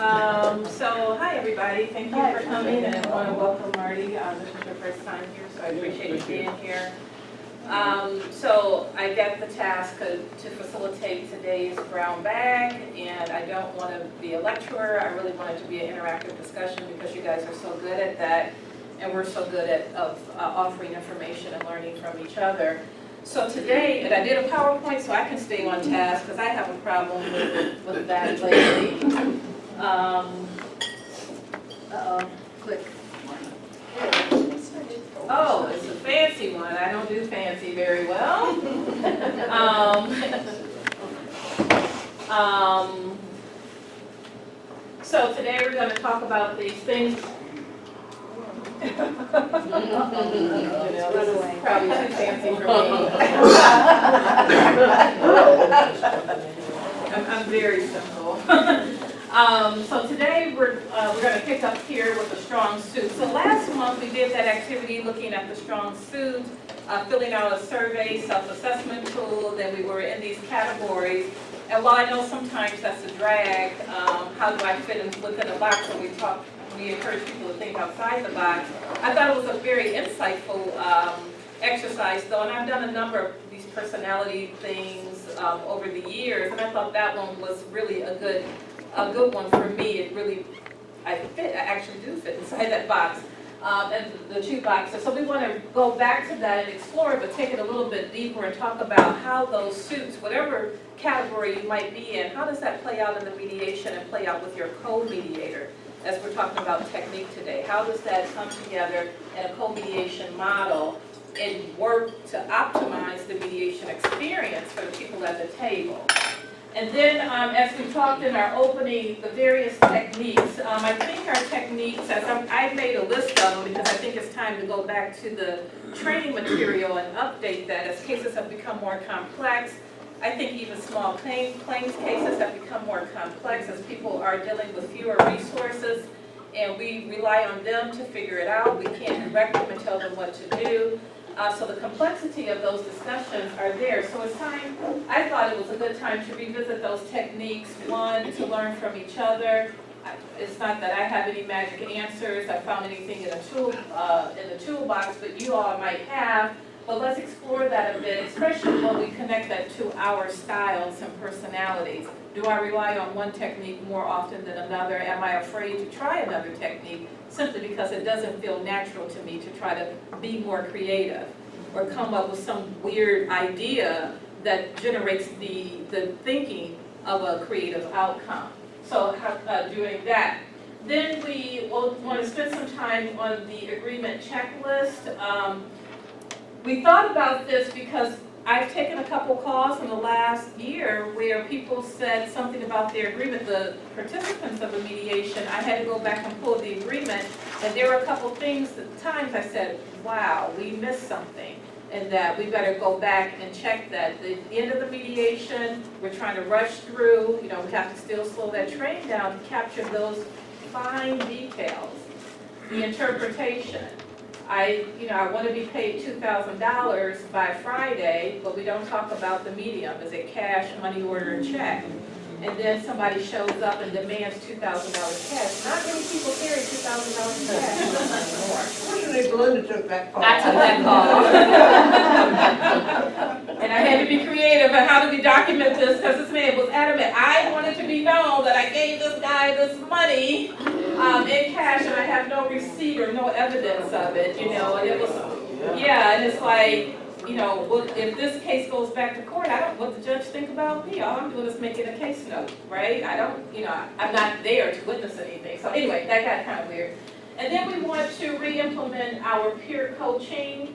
So hi everybody, thank you for coming, and I want to welcome Marty. This is your first time here, so I appreciate you being here. So I get the task to facilitate today's brown bag, and I don't want to be a lecturer. I really want it to be an interactive discussion because you guys are so good at that, and we're so good at offering information and learning from each other. So today, and I did a PowerPoint so I can stay on task because I have a problem with that lately. Click. Oh, it's a fancy one. I don't do fancy very well. So today we're going to talk about these things. This is probably too fancy for me. I'm very simple. So today we're going to pick up here with the strong suit. So last month we did that activity looking at the strong suit, filling out a survey, self-assessment tool. Then we were in these categories. And while I know sometimes that's a drag, how do I fit in within a box? So we encourage people to think outside the box. I thought it was a very insightful exercise though, and I've done a number of these personality things over the years, and I thought that one was really a good one for me. It really, I actually do fit inside that box, and the two boxes. So we want to go back to that and explore it, but take it a little bit deeper and talk about how those suits, whatever category you might be in, how does that play out in the mediation and play out with your co-mediator? As we're talking about technique today, how does that come together in a co-mediation model and work to optimize the mediation experience for the people at the table? And then, as we talked in our opening, the various techniques, I think our techniques, as I made a list of them because I think it's time to go back to the training material and update that as cases have become more complex. I think even small claims cases have become more complex as people are dealing with fewer resources, and we rely on them to figure it out. We can't direct them and tell them what to do. So the complexity of those discussions are there. So it's time, I thought it was a good time to revisit those techniques, one, to learn from each other. It's not that I have any magic answers, I found anything in the toolbox, but you all might have. But let's explore that a bit, especially when we connect that to our styles and personalities. Do I rely on one technique more often than another? Am I afraid to try another technique simply because it doesn't feel natural to me to try to be more creative or come up with some weird idea that generates the thinking of a creative outcome? So doing that. Then we will want to spend some time on the agreement checklist. We thought about this because I've taken a couple calls in the last year where people said something about their agreement, the participants of the mediation. I had to go back and pull the agreement, and there were a couple things at times I said, wow, we missed something, and that we better go back and check that. The end of the mediation, we're trying to rush through, we have to still slow that train down to capture those fine details. The interpretation. I want to be paid $2,000 by Friday, but we don't talk about the medium. Is it cash, money order, check? And then somebody shows up and demands $2,000 cash. Not many people carry $2,000 cash anymore. Fortunately, Belinda took that call. I took that call. And I had to be creative on how do we document this, because this man was adamant. I wanted to be known that I gave this guy this money in cash, and I have no receipt or no evidence of it, and it was, and it's like, well, if this case goes back to court, what the judge think about me? All I'm doing is making a case note, right? I'm not there to witness anything. So anyway, that got kind of weird. And then we want to re-implement our peer coaching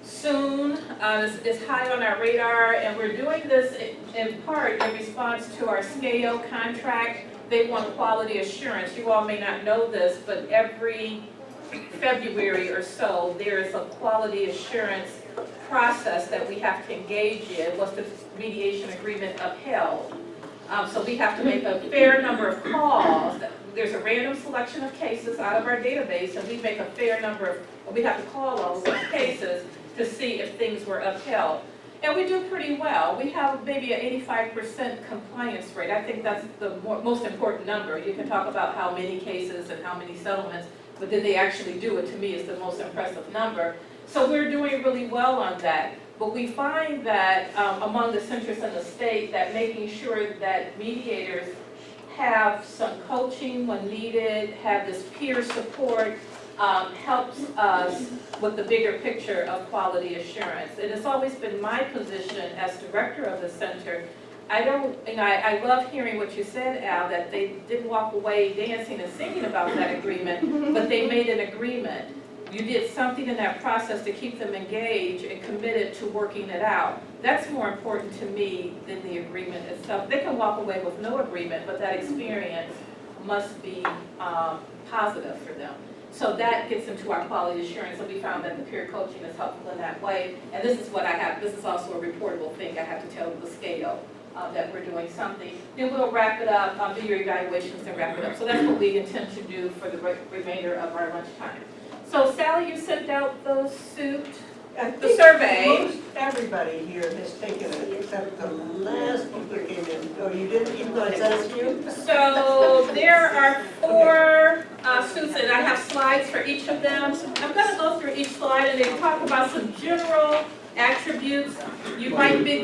soon. It's high on our radar, and we're doing this in part in response to our SCAO contract. They want quality assurance. You all may not know this, but every February or so, there is a quality assurance process that we have to engage in. Was the mediation agreement upheld? So we have to make a fair number of calls. There's a random selection of cases out of our database, and we make a fair number of, we have to call all those cases to see if things were upheld. And we do pretty well. We have maybe an 85% compliance rate. I think that's the most important number. You can talk about how many cases and how many settlements, but did they actually do it? To me, is the most impressive number. So we're doing really well on that. But we find that among the centers in the state, that making sure that mediators have some coaching when needed, have this peer support, helps us with the bigger picture of quality assurance. And it's always been my position as director of the center. I love hearing what you said, Al, that they didn't walk away dancing and singing about that agreement, but they made an agreement. You did something in that process to keep them engaged and committed to working it out. That's more important to me than the agreement itself. They can walk away with no agreement, but that experience must be positive for them. So that gets into our quality assurance, and we found that the peer coaching is helpful in that way. And this is what I have, this is also a reportable thing I have to tell the scale that we're doing something. Then we'll wrap it up, do your evaluations and wrap it up. So that's what we intend to do for the remainder of our lunchtime. So Sally, you sent out those the survey. Most everybody here has taken it, except the last people that came in. Oh, you didn't, even though I sent it to you? So there are 4 suits, and I have slides for each of them. I'm going to go through each slide and then talk about some general attributes. You might be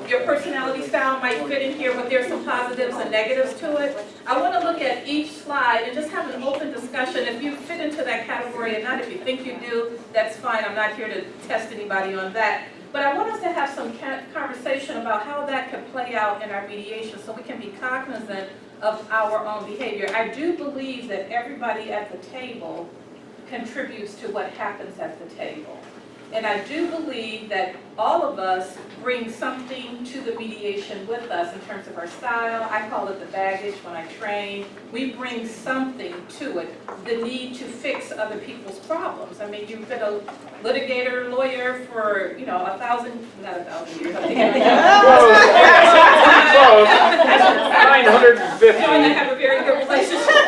your personality style might fit in here, but there's some positives and negatives to it. I want to look at each slide and just have an open discussion. If you fit into that category or not, if you think you do, that's fine. I'm not here to test anybody on that. But I want us to have some conversation about how that could play out in our mediation so we can be cognizant of our own behavior. I do believe that everybody at the table contributes to what happens at the table. And I do believe that all of us bring something to the mediation with us in terms of our style. I call it the baggage when I train. We bring something to it, the need to fix other people's problems. I mean, you've been a litigator, lawyer for, 1,000, not 1,000 years. I think 950. I have a very good relationship.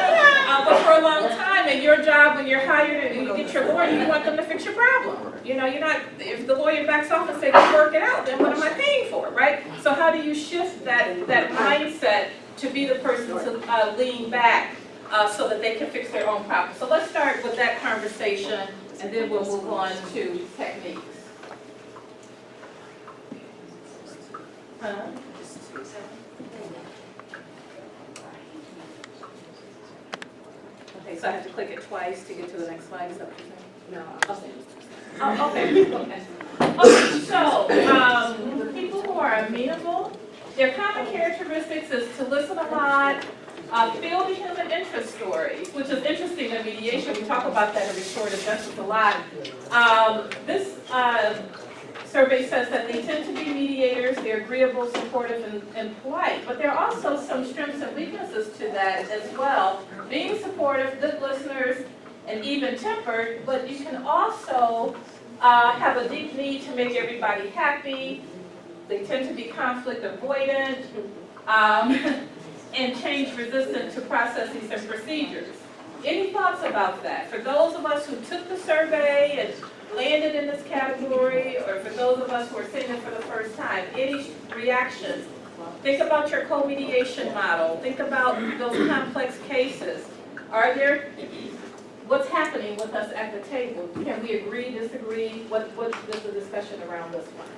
But for a long time, and your job when you're hired and you get your lawyer, you want them to fix your problem. You're not, if the lawyer backs off and says, go work it out, then what am I paying for, right? So how do you shift that mindset to be the person to lean back so that they can fix their own problem? So let's start with that conversation, and then we'll move on to techniques. Okay, so I have to click it twice to get to the next slide, is that what you're saying? No. Okay. Oh, okay. Okay, so people who are amenable, their common characteristics is to listen a lot, feel the human interest stories, which is interesting in mediation. We talk about that in restorative justice a lot. This survey says that they tend to be mediators, they're agreeable, supportive, and polite. But there are also some strengths and weaknesses to that as well. Being supportive, good listeners, and even-tempered, but you can also have a deep need to make everybody happy. They tend to be conflict avoidant and change resistant to processes and procedures. Any thoughts about that? For those of us who took the survey and landed in this category, or for those of us who are seeing it for the first time, any reactions? Think about your co-mediation model. Think about those complex cases. Are there what's happening with us at the table? Can we agree, disagree? What is the discussion around this one?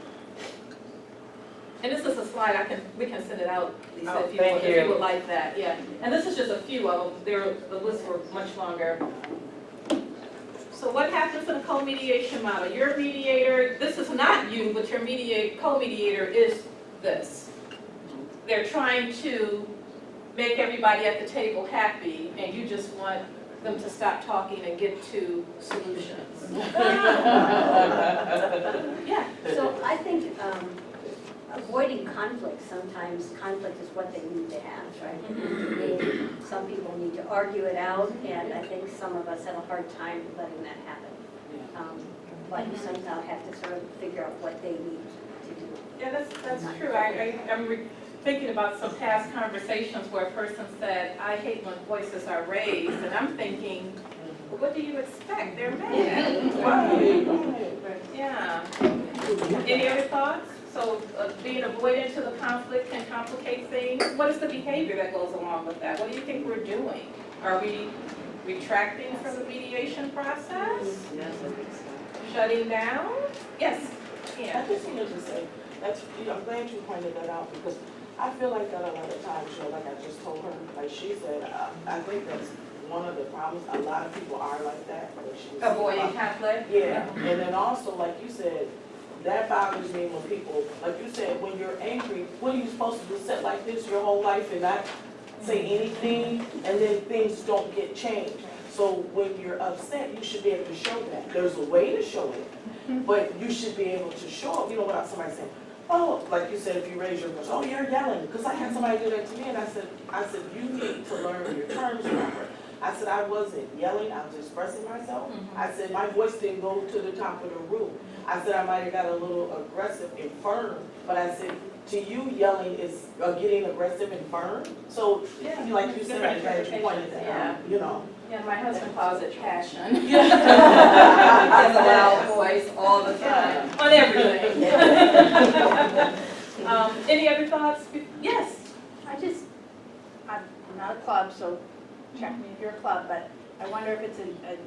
And this is a slide we can send it out, Lisa, if you would like that. Yeah. And this is just a few of them. The lists were much longer. So what happens in a co-mediation model? You're a mediator. This is not you, but your co-mediator is this. They're trying to make everybody at the table happy, and you just want them to stop talking and get to solutions. Yeah. So I think avoiding conflict, sometimes conflict is what they need to have, right? Some people need to argue it out, and I think some of us have a hard time letting that happen. But you somehow have to sort of figure out what they need to do. Yeah, that's true. I'm thinking about some past conversations where a person said, I hate when voices are raised, and I'm thinking, what do you expect? They're mad. Yeah. Any other thoughts? So being avoidant to the conflict can complicate things. What is the behavior that goes along with that? What do you think we're doing? Are we retracting from the mediation process? Yes, I think so. Shutting down? Yes. I Yeah. just wanted to say, I'm glad you pointed that out, because I feel like that a lot of times, like I just told her, like she said, I think that's one of the problems. A lot of people are like that. Avoiding conflict? Yeah, and then also, like you said, that bothers me when people, like you said, when you're angry, what are you supposed to do, sit like this your whole life and not say anything, and then things don't get changed? So when you're upset, you should be able to show that. There's a way to show it, but you should be able to show it, without somebody saying, oh, like you said, if you raise your voice, oh, you're yelling, because I had somebody do that to me, and I said, you need to learn your terms proper. I said, I wasn't yelling, I was expressing myself. I said, my voice didn't go to the top of the room. I said, I might have got a little aggressive and firm, but I said, to you, yelling is getting aggressive and firm. So, yeah, like you said, I'm glad you pointed that out, Yeah, my husband calls it passion. He Yeah. has a loud voice all the time, on everything. Any other thoughts? Yes? I'm not a club, so check me if you're a club, but I wonder if it's a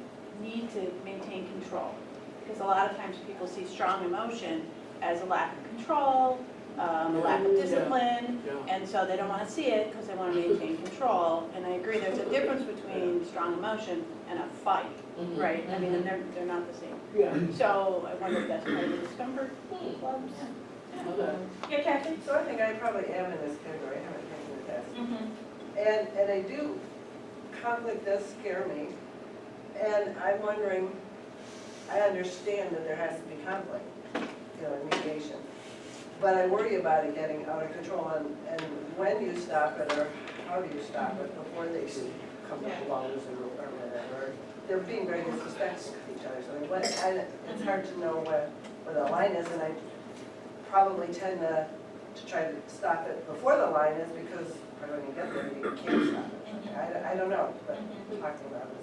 need to maintain control. Because a lot of times people see strong emotion as a lack of control, a lack of discipline, and so they don't want to see it because they want to maintain control. And I agree, there's a difference between strong emotion and a fight, right? I mean, and they're not the same. Yeah. So I wonder if that's part of the discomfort clubs. Yeah, Kathy? So I think I probably am in this category, I haven't taken the test. And I do, conflict does scare me, and I'm wondering, I understand that there has to be conflict, in mediation. But I worry about it getting out of control, and when do you stop it, or how do you stop it before they come to blows or whatever? They're being very disrespectful to each other, so it's hard to know where the line is, and I probably tend to try to stop it before the line is, because when you get there, you can't stop it. I don't know, but talking about it.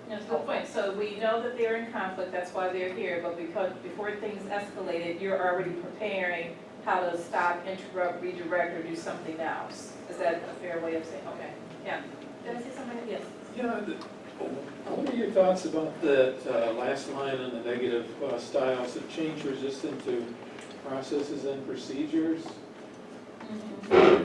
That's a good point. So we know that they're in conflict, that's why they're here, but because before things escalated, you're already preparing how to stop, interrupt, redirect, or do something else. Is that a fair way of saying, okay, yeah. Did I say something? Yes. Yeah, what are your thoughts about that last line on the negative styles of change resistant to processes and procedures?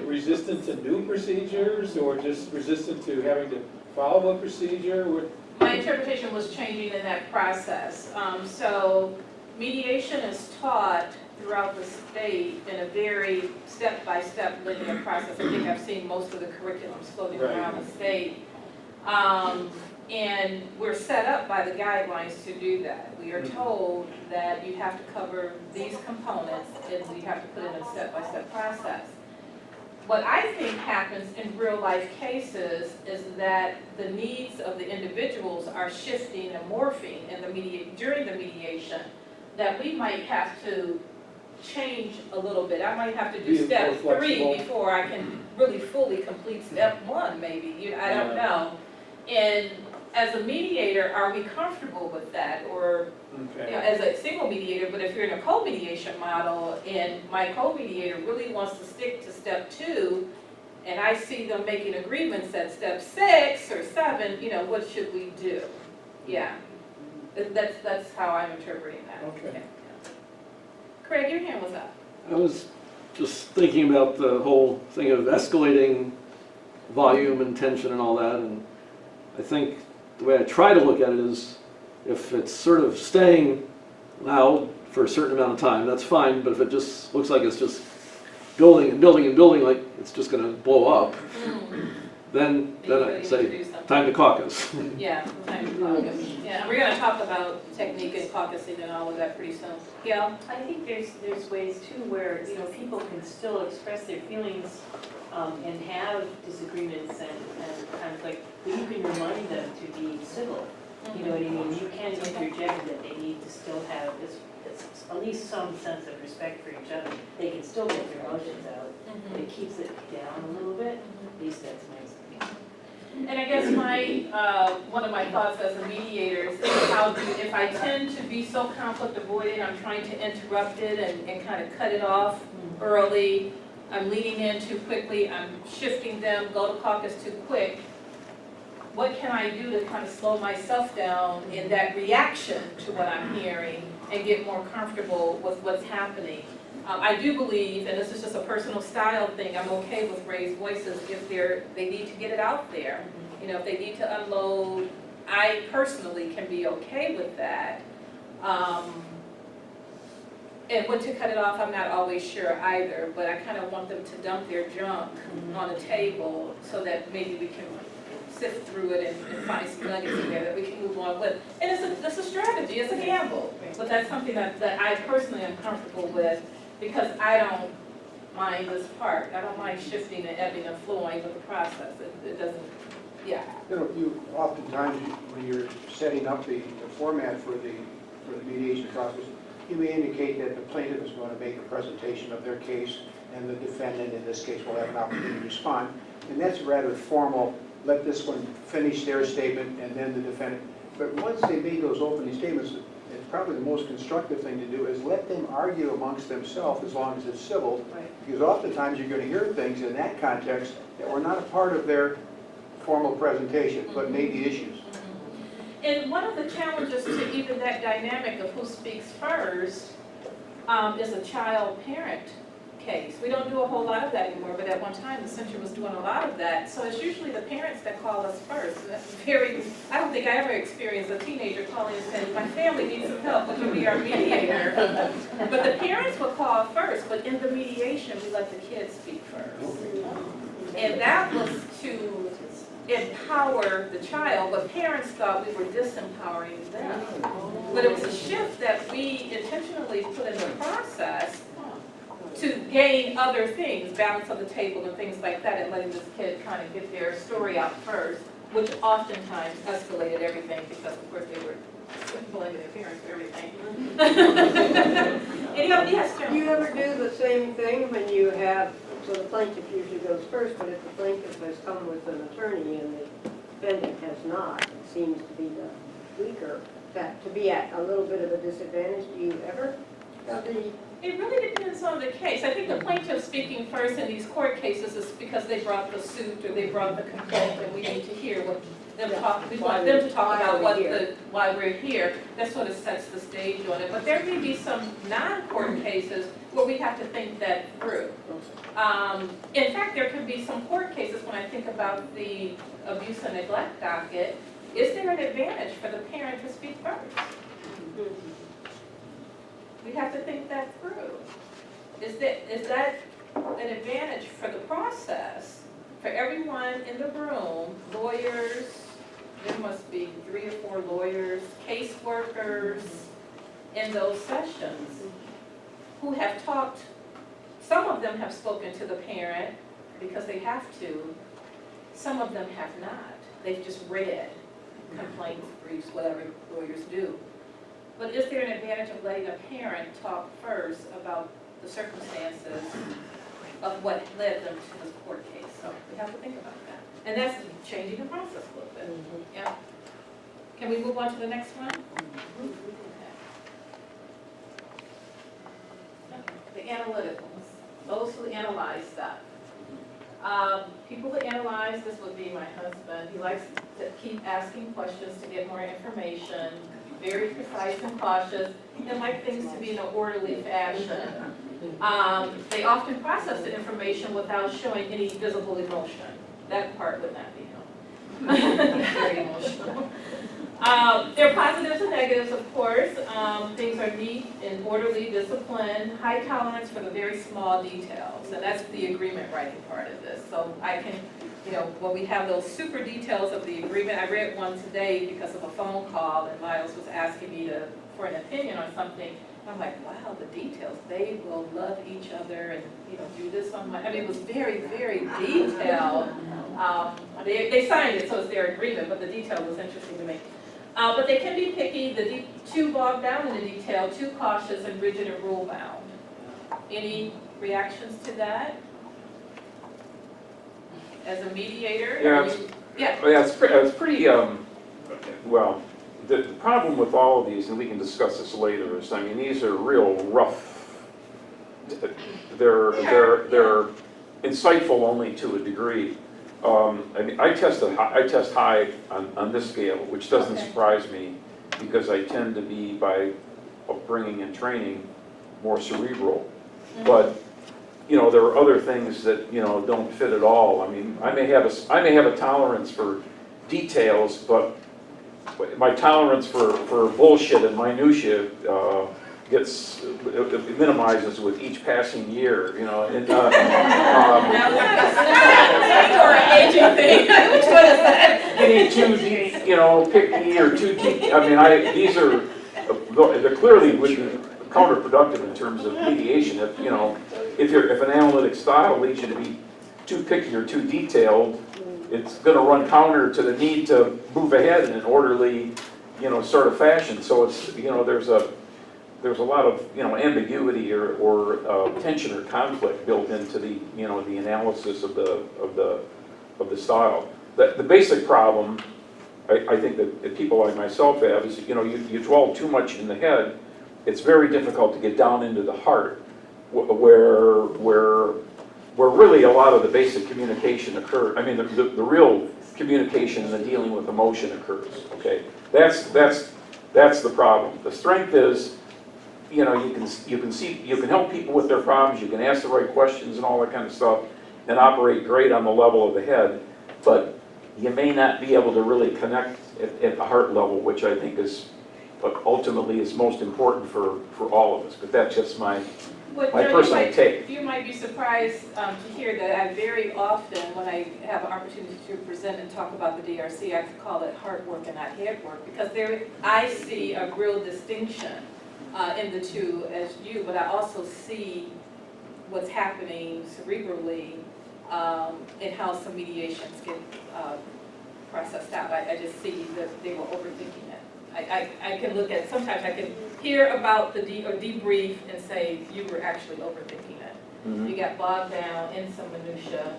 Resistant to new procedures, or just resistant to having to follow a procedure? My interpretation was changing in that process. So mediation is taught throughout the state in a very step-by-step linear process. I think I've seen most of the curriculums floating around the state. And we're set up by the guidelines to do that. We are told that you have to cover these components and we have to put in a step-by-step process. What I think happens in real life cases is that the needs of the individuals are shifting and morphing in during the mediation, that we might have to change a little bit. I might have to do step 3 before I can really fully complete step 1 maybe. I don't know. And as a mediator, are we comfortable with that? Or as a single mediator, but if you're in a co-mediation model and my co-mediator really wants to stick to step 2, and I see them making agreements at step 6 or 7, what should we do? Yeah, that's how I'm interpreting that. Okay. Craig, your hand was up. I was just thinking about the whole thing of escalating volume and tension and all that, and I think the way I try to look at it is, if it's sort of staying loud for a certain amount of time, that's fine, but if it just looks like it's just building and building and building, like it's just going to blow up, then I say, time to caucus. Yeah, time to caucus. Yeah, and we're going to talk about technique and caucusing and all of that pretty soon. Gail? I think there's ways too where, people can still express their feelings and have disagreements and conflict, but you can remind them to be civil. You know what I mean? You can't interject that they need to still have this, at least some sense of respect for each other. They can still get their emotions out. It keeps it down a little bit. At least that's my opinion. And I guess one of my thoughts as a mediator is if I tend to be so conflict avoidant, I'm trying to interrupt it and kind of cut it off early, I'm leaning in too quickly, I'm shifting them, go to caucus too quick, what can I do to kind of slow myself down in that reaction to what I'm hearing and get more comfortable with what's happening? I do believe, and this is just a personal style thing, I'm okay with raised voices if they need to get it out there. You know, if they need to unload, I personally can be okay with that. And when to cut it off, I'm not always sure either, but I kind of want them to dump their junk on the table so that maybe we can sift through it and find some nuggets in there that we can move on with. And it's a strategy, it's a gamble, but that's something that I personally am comfortable with because I don't mind this part. I don't mind shifting and ebbing and flowing with the process. It doesn't, yeah. You know, oftentimes when you're setting up the format for the mediation process, you may indicate that the plaintiff is going to make a presentation of their case and the defendant, in this case, will have an opportunity to respond. And that's rather formal. Let this one finish their statement and then the defendant. But once they made those opening statements, it's probably the most constructive thing to do is let them argue amongst themselves as long as it's civil. Right. Because oftentimes you're going to hear things in that context that were not a part of their formal presentation, but may be issues. And one of the challenges to even that dynamic of who speaks first is a child-parent case. We don't do a whole lot of that anymore, but at one time the center was doing a lot of that. So it's usually the parents that call us first. And that's I don't think I ever experienced a teenager calling and saying, my family needs some help, would you be our mediator? But the parents would call first, but in the mediation we let the kids speak first. And that was to empower the child, but parents thought we were disempowering them. But it was a shift that we intentionally put in the process to gain other things, balance of the table and things like that, and letting this kid kind of get their story out first, which oftentimes escalated everything because, of course, they were blaming their parents for everything. Yes, Joan? Do you ever do the same thing when you have, so the plaintiff usually goes first, but if the plaintiff has come with an attorney and the defendant has not, it seems to be the weaker, to be at a little bit of a disadvantage, do you ever? It really depends on the case. I think the plaintiff speaking first in these court cases is because they brought the suit or they brought the complaint, and we need to hear what them talk. We want them to talk about why we're here. That sort of sets the stage on it. But there may be some non-court cases where we have to think that through. In fact, there could be some court cases when I think about the abuse and neglect docket. Is there an advantage for the parent to speak first? We have to think that through. Is that an advantage for the process? For everyone in the room, lawyers, there must be 3 or 4 lawyers, caseworkers in those sessions who have talked, some of them have spoken to the parent because they have to, some of them have not. They've just read complaints, briefs, whatever lawyers do. But is there an advantage of letting a parent talk first about the circumstances of what led them to this court case? So we have to think about that. And that's changing the process a little bit. Yeah. Can we move on to the next one? Okay. The analyticals, those who analyze stuff. People who analyze, this would be my husband. He likes to keep asking questions to get more information. Very precise and cautious, and like things to be in an orderly fashion. They often process the information without showing any visible emotion. That part would not be known. Very emotional. There are positives and negatives, of course. Things are neat and orderly, disciplined, high tolerance for the very small details, and that's the agreement writing part of this. So I can, when we have those super details of the agreement, I read one today because of a phone call, and Miles was asking me for an opinion on something. And I'm like, wow, the details. They will love each other and do this on I mean, it was very, very detailed. They signed it, so it's their agreement, but the detail was interesting to me. But they can be picky, too bogged down in the detail, too cautious, and rigid and rule-bound. Any reactions to that? As a mediator? Yeah, Yeah. Yeah, it's pretty, well, the problem with all of these, and we can discuss this later, is, I mean, these are real rough. They're insightful only to a degree. I mean, I test high on this scale, which doesn't Okay. surprise me, because I tend to be, by upbringing and training, more cerebral. But, you know, there are other things that, you know, don't fit at all. I mean, I may have a tolerance for details, but my tolerance for bullshit and minutia gets, it minimizes with each passing year, you know. And, Or an aging thing. Which one is that? getting too deep, you know, picky or too deep. I mean, these are, they're clearly would be counterproductive in terms of mediation. If, you know, if an analytic style leads you to be too picky or too detailed, it's going to run counter to the need to move ahead in an orderly, you know, sort of fashion. So it's, you know, there's a lot of, you know, ambiguity or tension or conflict built into the, you know, the analysis of the style. The basic problem, I think that people like myself have is, you know, you dwell too much in the head. It's very difficult to get down into the heart, where really a lot of the basic communication occurs. I mean, the real communication and the dealing with emotion occurs. Okay, that's the problem. The strength is, you know, you can help people with their problems. You can ask the right questions and all that kind of stuff, and operate great on the level of the head, but you may not be able to really connect at the heart level, which I think is what ultimately is most important for all of us. But that's just my personal take. You might be surprised to hear that I very often, when I have an opportunity to present and talk about the DRC, I call it heart work and not head work, because I see a real distinction in the two as you, but I also see what's happening cerebrally in how some mediations get processed out. I just see that they were overthinking it. I can look at, sometimes I can hear about the debrief and say, you were actually overthinking it. Mm-hmm. You got bogged down in some minutia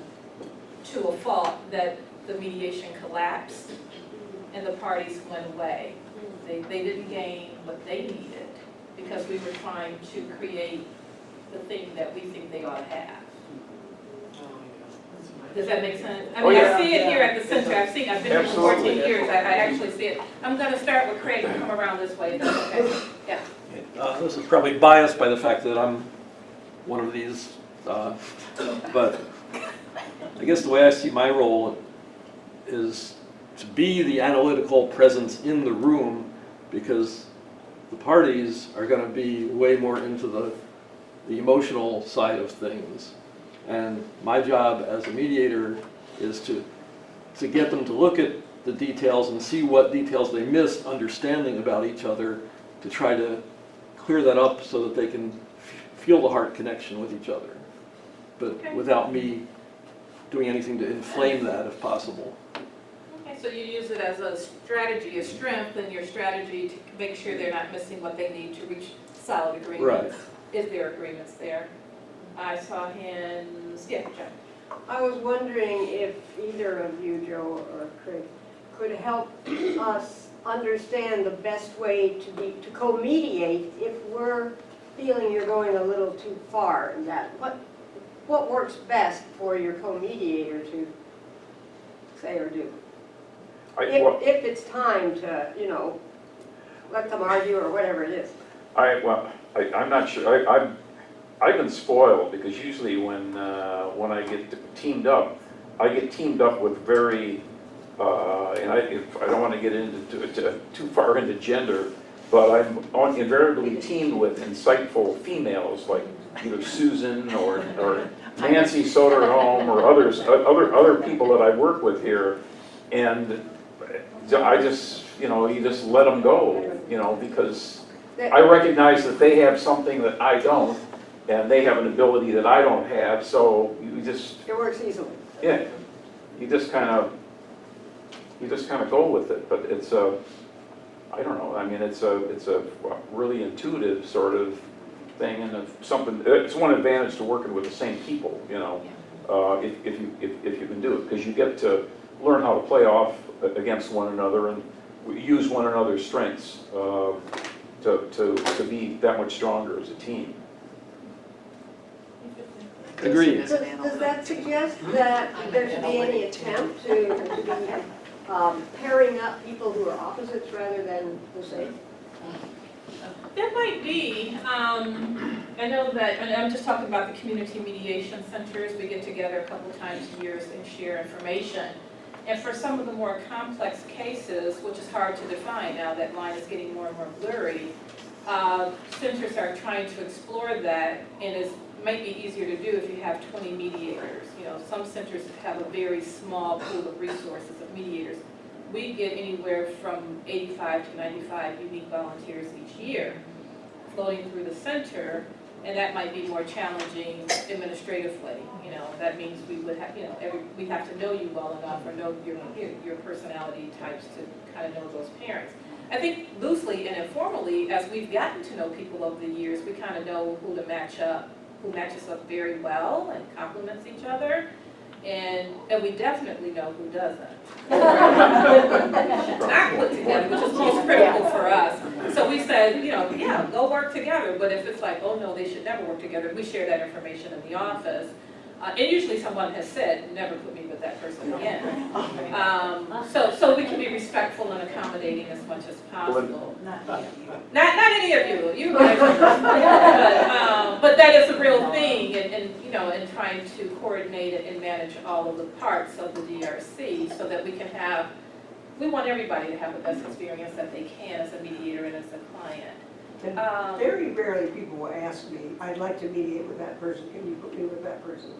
to a fault that the mediation collapsed and the parties went away. They didn't gain what they needed because we were trying to create the thing that we think they ought to have. Does that make sense? I mean, I see it here at the center. I've been here for 14 years. I actually see it. I'm going to start with Craig and come around this way. If that's okay. Yeah. This is probably biased by the fact that I'm one of these, but I guess the way I see my role is to be the analytical presence in the room, because the parties are going to be way more into the emotional side of things. And my job as a mediator is to get them to look at the details and see what details they missed understanding about each other, to try to clear that up so that they can feel the heart connection with each other, but without me doing anything to inflame that if possible. Okay, so you use it as a strategy, a strength in your strategy to make sure they're not missing what they need to reach solid agreements. Right. Is there agreements there? I saw hands, yeah, John. I was wondering if either of you, Joe or Craig, could help us understand the best way to co-mediate if we're feeling you're going a little too far in that. What works best for your co-mediator to say or do? If it's time to, you know, let them argue or whatever it is. I'm not sure. I've been spoiled, because usually when I get teamed up, I get teamed up with very, and I don't want to get into too far into gender, but I'm invariably teamed with insightful females like either Susan or Nancy Soderholm or other people that I work with here, and I just, you know, you just let them go, you know, because I recognize that they have something that I don't, and they have an ability that I don't have, so you just... It works easily. Yeah, you just kind of go with it, but it's a, I don't know, I mean, it's a really intuitive sort of thing, and it's one advantage to working with the same people, you know, if you can do it, because you get to learn how to play off against one another and use one another's strengths to be that much stronger as a team. Agreed. Does that suggest that there should be any attempt to be pairing up people who are opposites rather than the same? There might be. I know that, and I'm just talking about the community mediation centers. We get together a couple times a year and share information. And for some of the more complex cases, which is hard to define now that line is getting more and more blurry, centers are trying to explore that, and it might be easier to do if you have 20 mediators. You know, some centers have a very small pool of resources of mediators. We get anywhere from 85 to 95 unique volunteers each year floating through the center, and that might be more challenging administratively. You know, that means we would have, you know, we have to know you well enough or know your personality types to kind of know those parents. I think loosely and informally, as we've gotten to know people over the years, we kind of know who to match up, who matches up very well and complements each other. And we definitely know who doesn't. Not put together, which is most critical for us. So we said, you know, yeah, go work together. But if it's like, oh no, they should never work together, we share that information in the office. And usually someone has said, never put me with that person again. So we can be respectful and accommodating as much as possible. Not any of you. You guys are, but that is a real thing, and you know, and trying to coordinate it and manage all of the parts of the DRC so that we can have. We want everybody to have the best experience that they can as a mediator and as a client. And very rarely people will ask me, I'd like to mediate with that person, can you put me with that person?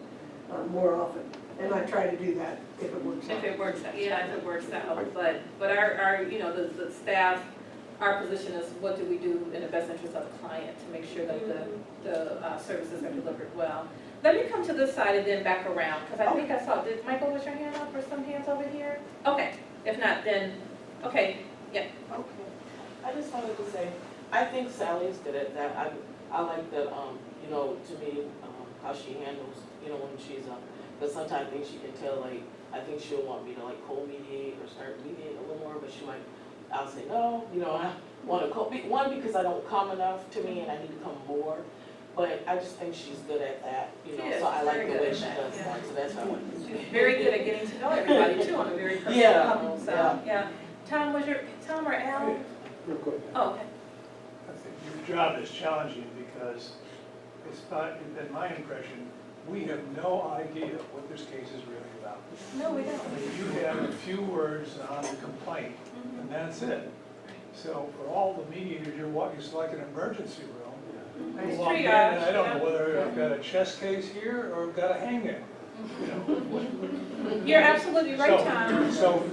More often, and I try to do that if it works out. If it works out, yeah, if it works out. But our you know, the staff, our position is what do we do in the best interest of the client to make sure that the services are delivered well. Let me come to this side and then back around, because I think I saw, did Michael was your hand up or some hands over here? Okay, if not, then, okay, yeah. Okay. I just wanted to say, I think Sally's good at that. I like that, you know, to me, how she handles, you know, when she's, because sometimes I think she can tell, like, I think she'll want me to, like, co-mediate or start mediating a little more, but she might, I'll say, no, you know, I want to one, because I don't come enough to me and I need to come more, but I just think she's good at that, you know, so I like the way she does that, so that's how I want to She's very good at getting to know everybody too on a very personal level, so, yeah. Tom or Al? Real quick. Oh, okay. I think your job is challenging because it's been my impression, we have no idea what this case is really about. No, we don't. I mean, you have a few words on the complaint, and that's it. So for all the mediators, it's like an emergency room. It's You walk in, triage, and I don't yeah. know whether I've got a chess case here or I've got a hangman. You know. You're absolutely right, Tom. So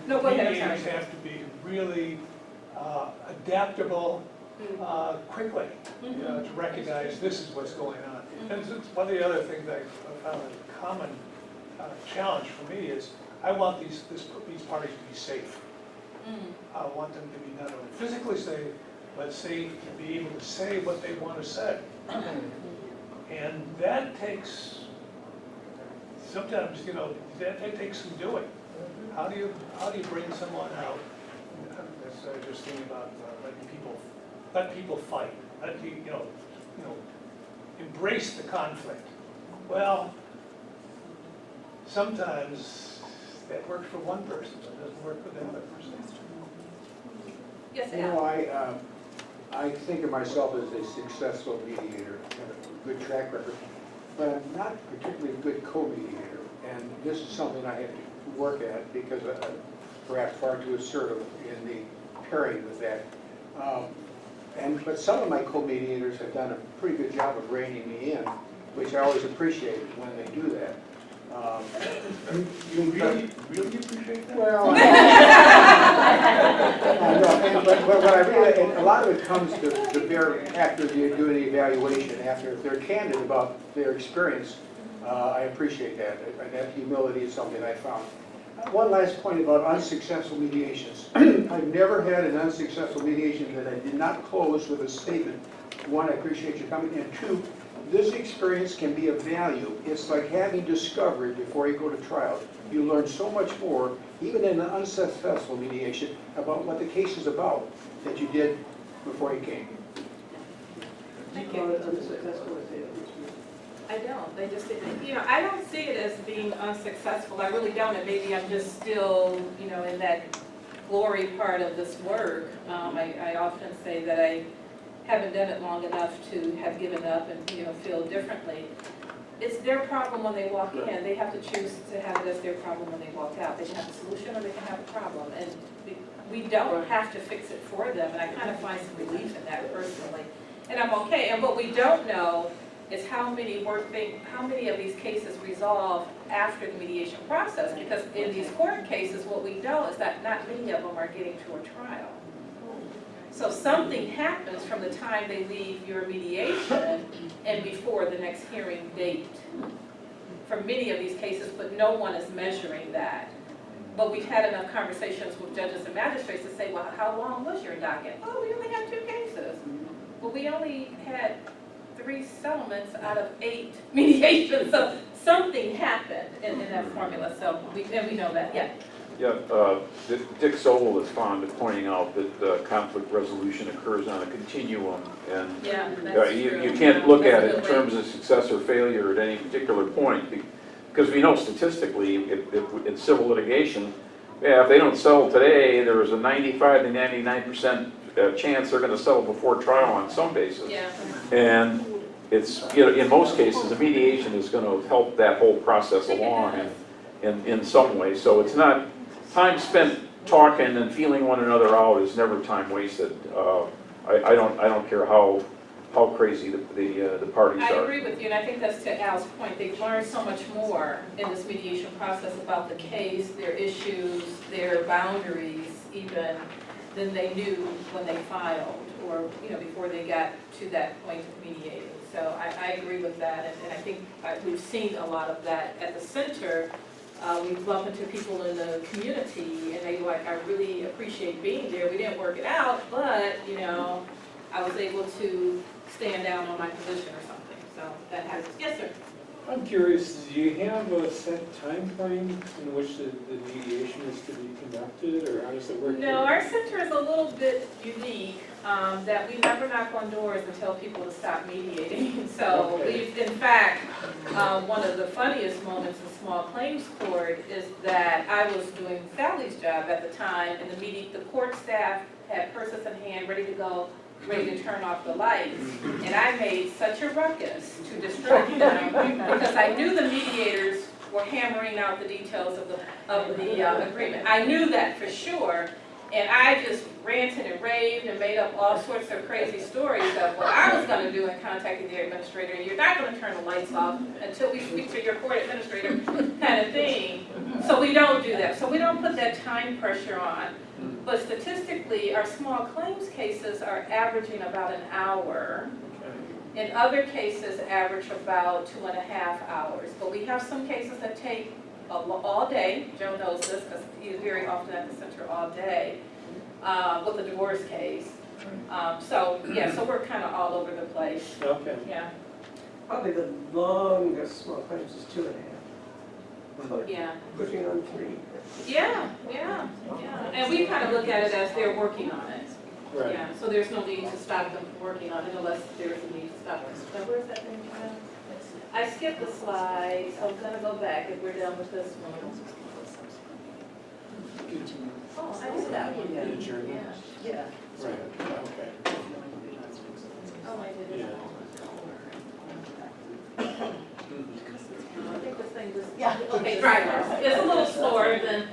No, go ahead, mediators sorry. have to be really adaptable quickly, you know, to recognize this is what's going on. And it's one of the other things I found a common challenge for me is I want these parties to be safe. I want them to be not only physically safe, but safe to be able to say what they want to say. And that takes, sometimes, you know, that takes some doing. How do you bring someone out? That's just thinking about let people fight. Let people, you know, embrace the conflict. Well, sometimes that works for one person, but it doesn't work for the other person. Yes, You know, I think of myself as a successful mediator, have a good track record, but I'm not particularly a good co-mediator. And this is something I have to work at because I'm perhaps far too assertive in the pairing with that. But some of my co-mediators have done a pretty good job of reining me in, which I always appreciate when they do that. You really appreciate that? Well, but what I really, and a lot of it comes to bear after you do an evaluation, after if they're candid about their experience, I appreciate that. And that humility is something I found. One last point about unsuccessful mediations. I've never had an unsuccessful mediation that I did not close with a statement. One, I appreciate you coming, and two, this experience can be of value. It's like having discovery before you go to trial. You learn so much more, even in an unsuccessful mediation, about what the case is about that you did before you came. Thank Call you. it unsuccessful if it- I don't, they just, I don't see it as being unsuccessful, I really don't, and maybe I'm just still, in that glory part of this work. I often say that I haven't done it long enough to have given up and, feel differently. It's their problem when they walk in, they have to choose to have it as their problem when they walk out. They can have a solution or they can have a problem, and we don't have to fix it for them, and I kind of find some relief in that personally. And I'm okay, and what we don't know is how many of these cases resolve after the mediation process, because in these court cases, what we know is that not many of them are getting to a trial. So something happens from the time they leave your mediation and before the next hearing date. For many of these cases, but no one is measuring that. But we've had enough conversations with judges and magistrates to say, well, how long was your docket? Oh, we only had 2 cases. Well, we only had 3 settlements out of 8 mediations, so something happened in that formula, so we know that, yeah. Yeah, Dick Sobel is fond of pointing out that conflict resolution occurs on a continuum, and Yeah, that's you true. can't look That's at a it in good terms way. of success or failure at any particular point, because we know statistically, in civil litigation, yeah, if they don't settle today, there is a 95 to 99% chance they're going to settle before trial on some basis. Yeah. And it's, in most cases, the mediation is going to help that whole process along in some way. So it's not, time spent talking and feeling one another out is never time wasted. I don't care how crazy the parties I are. agree with you, and I think that's to Al's point. They've learned so much more in this mediation process about the case, their issues, their boundaries, even than they knew when they filed, or before they got to that point of mediating. So I agree with that, and I think we've seen a lot of that at the center. We bump into people in the community, and they like, I really appreciate being there. We didn't work it out, but I was able to stand down on my position or something. So that happens. Yes, sir. I'm curious, do you have a set time frame in which the mediation is to be conducted, or how does it work? No, our center is a little bit unique, that we never knock on doors and tell people to stop mediating. So we've, in fact, one of the funniest moments in small claims court is that I was doing Sally's job at the time, and the court staff had purses in hand, ready to go, ready to turn off the lights, and I made such a ruckus to distract them because I knew the mediators were hammering out the details of the agreement. I knew that for sure, and I just ranted and raved and made up all sorts of crazy stories of what I was going to do in contacting the administrator, and you're not going to turn the lights off until we speak to your court administrator kind of thing. So we don't do that. So we don't put that time pressure on. But statistically, our small claims cases are averaging about an hour. In other cases, average about 2.5 hours. But we have some cases that take all day. Joe knows this because he's very often at the center all day with a divorce case. So we're kind of all over the place. Okay. Yeah. Probably the longest small claims is 2.5. Yeah. Pushing on 3. Yeah. And we kind of look at it as they're working on it. Right. Yeah, so there's no need to stop them from working on it unless there's a need to stop them. So where's that thing from? I skipped the slide, so I'm gonna go back if we're done with this one. Oh, I did that one. The journey. Yeah. Right, okay. Oh, I did it. Yeah. I think this thing just, okay, drivers. It's a little slower than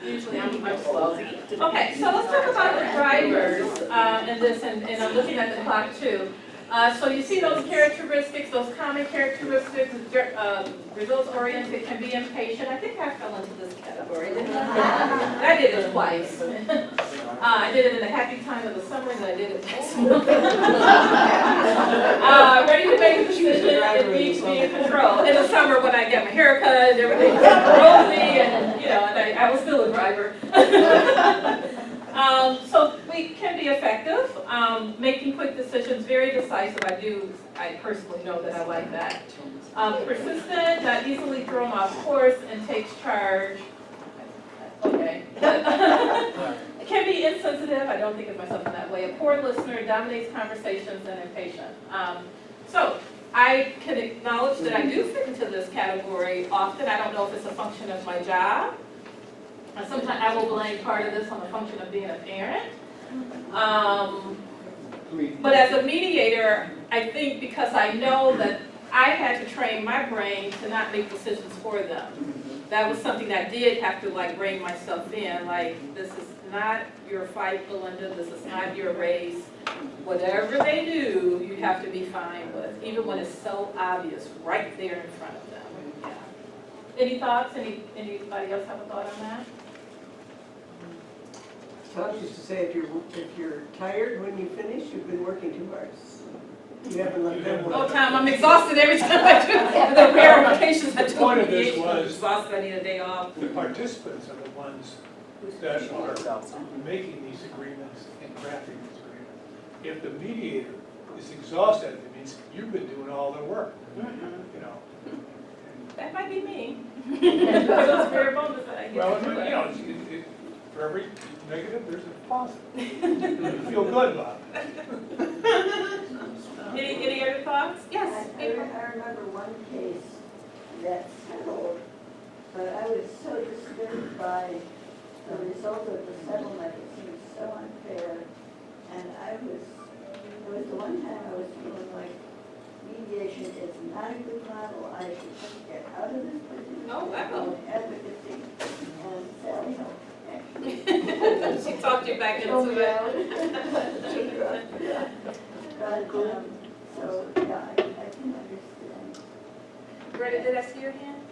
usually I'm slow. Okay, so let's talk about the drivers in this, and I'm looking at the clock too. So you see those characteristics, those common characteristics, results-oriented, can be impatient. I think I fell into this category, didn't I? I did it twice. I did it in the happy time of the summer, and I did it next month. Ready to make a decision and need to be in control. In the summer when I get my haircut, everything's rosy, and and I was still a driver. So we can be effective, making quick decisions, very decisive. I personally know that I like that. Persistent, not easily thrown off course, and takes charge. Okay. Can be insensitive, I don't think of myself in that way. A poor listener, dominates conversations, and impatient. So I can acknowledge that I do fit into this category often. I don't know if it's a function of my job. Sometimes I will blame part of this on the function of being a parent. But as a mediator, I think because I know that I had to train my brain to not make decisions for them. That was something I did have to like rein myself in, like, this is not your fight, Belinda, this is not your race. Whatever they do, you have to be fine with, even when it's so obvious, right there in front of them. Yeah. Any thoughts? Anybody else have a thought on that? Tom used to say, if you're tired when you finish, you've been working too hard. You haven't let them work. Oh, Tom, I'm exhausted every time I do the rare occasions I do point of this mediation. I'm was- exhausted, I need a day off. The participants are the ones that are making these agreements and crafting these agreements. If the mediator is exhausted, it means you've been doing all the work, you know. That might be me. For those rare moments that I get Well, to do you it. know, for every negative, there's a positive. You feel good about it. Any other thoughts? Yes. I remember one case that settled, but I was so disturbed by the result of the settlement. It seemed so unfair. And it was the one time I was feeling like mediation is not a good model. I should just get out of this position. Oh, wow. Advocacy. And Sally helped, actually. She talked you back Show into me it. out. But, so, yeah, I can understand. Greta, did I see your hand?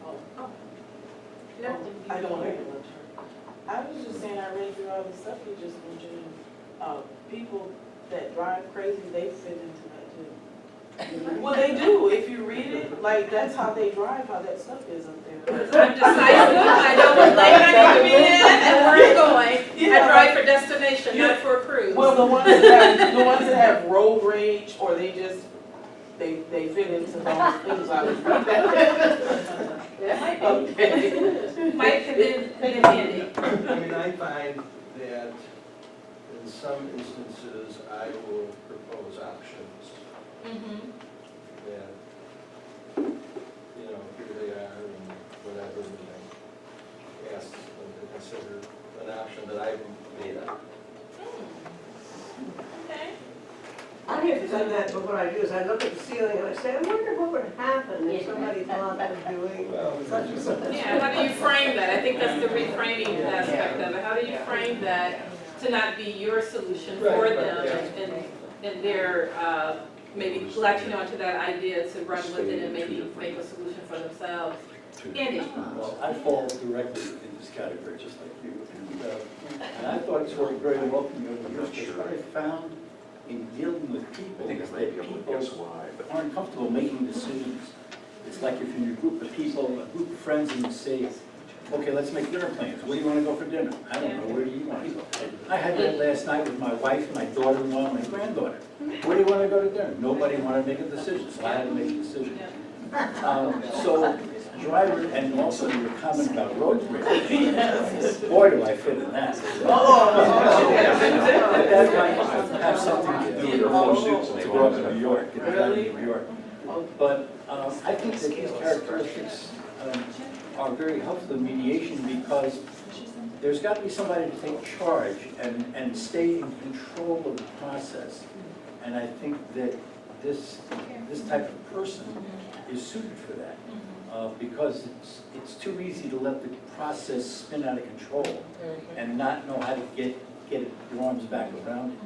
Oh. No? I don't hear you. I was just saying, I read through all the stuff you just mentioned. People that drive crazy, they fit into that too. Well, they do. If you read it, like, that's how they drive, how that stuff is up there. I'm decisive, I know what lane I need to be in and where I'm going. I drive for destination, not for a cruise. Well, the ones that have road rage, or they just, they fit into those things I was reading. That might be. Okay. Might have been handy. I mean, I find that in some instances, I will propose options that, you know, here they are and whatever, and I ask them to consider an option that I've made up. Okay. I have done that, but what I do is I look at the ceiling and I say, I wonder what would happen if somebody thought of doing such and such. Yeah, how do you frame that? I think that's the reframing aspect of it. How do you frame that to not be your solution for them and their, maybe latching onto that idea to run with it and maybe make a solution for themselves? Andy? Well, I fall directly in this category, just like you. And I thought it's worked very well for me over the years, because what I found in dealing with people is that people aren't comfortable making decisions. It's like if you're in a group of people, a group of friends, and you say, okay, let's make dinner plans. Where do you want to go for dinner? I don't know, where do you want to go? I had that last night with my wife, my daughter-in-law, and my granddaughter. Where do you want to go to dinner? Nobody wanted to make a decision, so I had to make a decision. So driver, and also your comment about road rage. Boy, do I fit in that. That might have something to do with to grow up in New York, you know, in New York. But I think that these characteristics are very helpful in mediation, because there's got to be somebody to take charge and stay in control of the process. And I think that this type of person is suited for that. Because it's too easy to let the process spin out of control and not know how to get your arms back around it.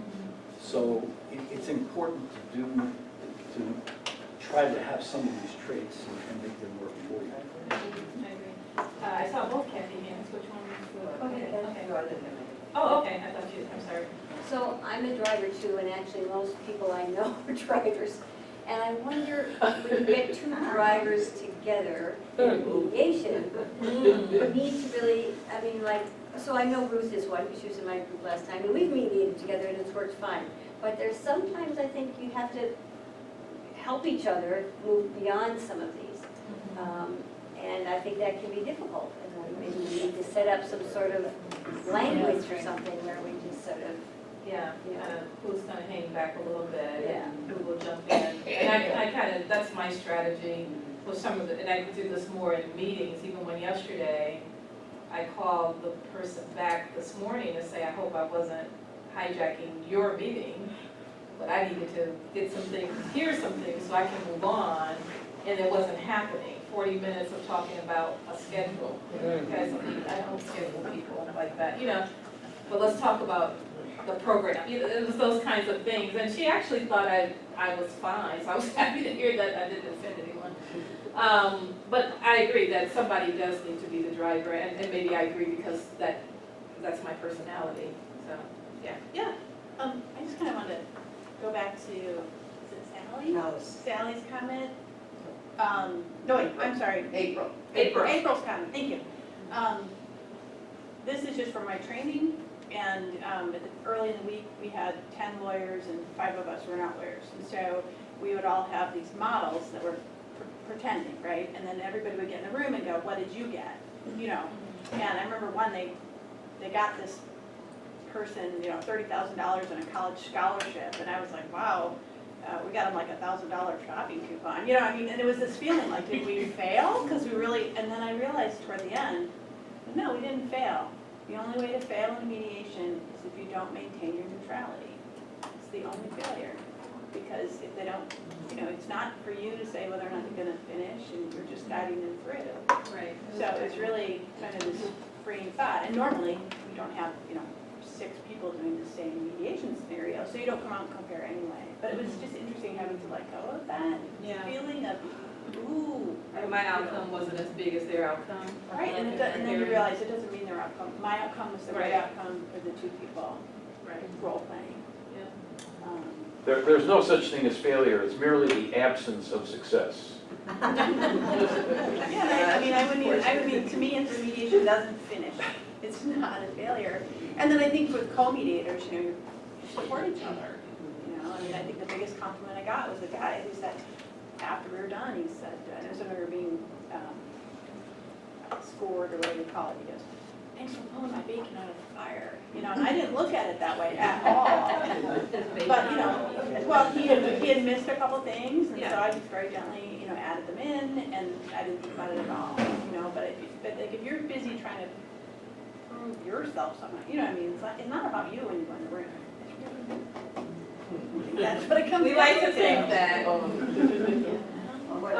So it's important to try to have some of these traits and make them work for you. I agree. I saw both Kathy hands. Which one was the? Okay. Oh, okay. I thought you. I'm sorry. So I'm a driver too, and actually most people I know are drivers. And I wonder, when you get two drivers together in mediation, you need to really, I mean, like, so I know Ruth is one, because she was in my group last time, and we've mediated together and it's worked fine. But there's sometimes I think you have to help each other move beyond some of these. And I think that can be difficult. And maybe we need to set up some sort of language or something where we just sort of, Yeah, who's kind of hang back a little bit Yeah. and who will jump in. And I kind of, that's my strategy with some of the, and I do this more in meetings, even when yesterday I called the person back this morning to say, I hope I wasn't hijacking your meeting, but I needed to get some things, hear some things so I can move on, and it wasn't happening. 40 minutes of talking about a schedule. Guys, I don't schedule people like that, but let's talk about the program. It was those kinds of things, and she actually thought I was fine, so I was happy to hear that I didn't offend anyone. But I agree that somebody does need to be the driver, and maybe I agree because that's my personality, so, yeah. I just kind of wanted to go back to, is it Sally? No. Sally's comment. No, wait, I'm sorry. April. April's comment, thank you. This is just from my training, and early in the week, we had 10 lawyers and 5 of us were not lawyers. And so we would all have these models that were pretending, right? And then everybody would get in the room and go, what did you get? And I remember one, they got this person, $30,000 in a college scholarship, and I was like, wow. We got them like $1,000 shopping coupon, and it was this feeling like, did we fail? Because we really, and then I realized toward the end, no, we didn't fail. The only way to fail in mediation is if you don't maintain your neutrality. It's the only failure. Because if they don't, it's not for you to say whether or not they're going to finish, and you're just guiding them through. Right. So it's really kind of this freeing thought. And normally, we don't have, 6 people doing the same mediation scenario, so you don't come out and compare anyway. But it was just interesting having to let go of that feeling of, ooh. And my outcome wasn't as big as their outcome. Right, and then you realize it doesn't mean their outcome. My outcome was the right outcome for the 2 people. Right. Role playing. Yeah. There's no such thing as failure, it's merely the absence of success. Yeah, I mean, to me, intermediation doesn't finish. It's not a failure. And then I think with co-mediators, you support each other. I think the biggest compliment I got was a guy who said, after we were done, he said, and it was when we were being scored or whatever you call it, he goes, thanks for pulling my bacon out of the fire. And I didn't look at it that way at all. But, well, he had missed a couple things, and so I just very gently, added them in, and I didn't think about it at all, but like if you're busy trying to prove yourself somehow, it's not about you when you go in the room. That's what it comes We like to think that. What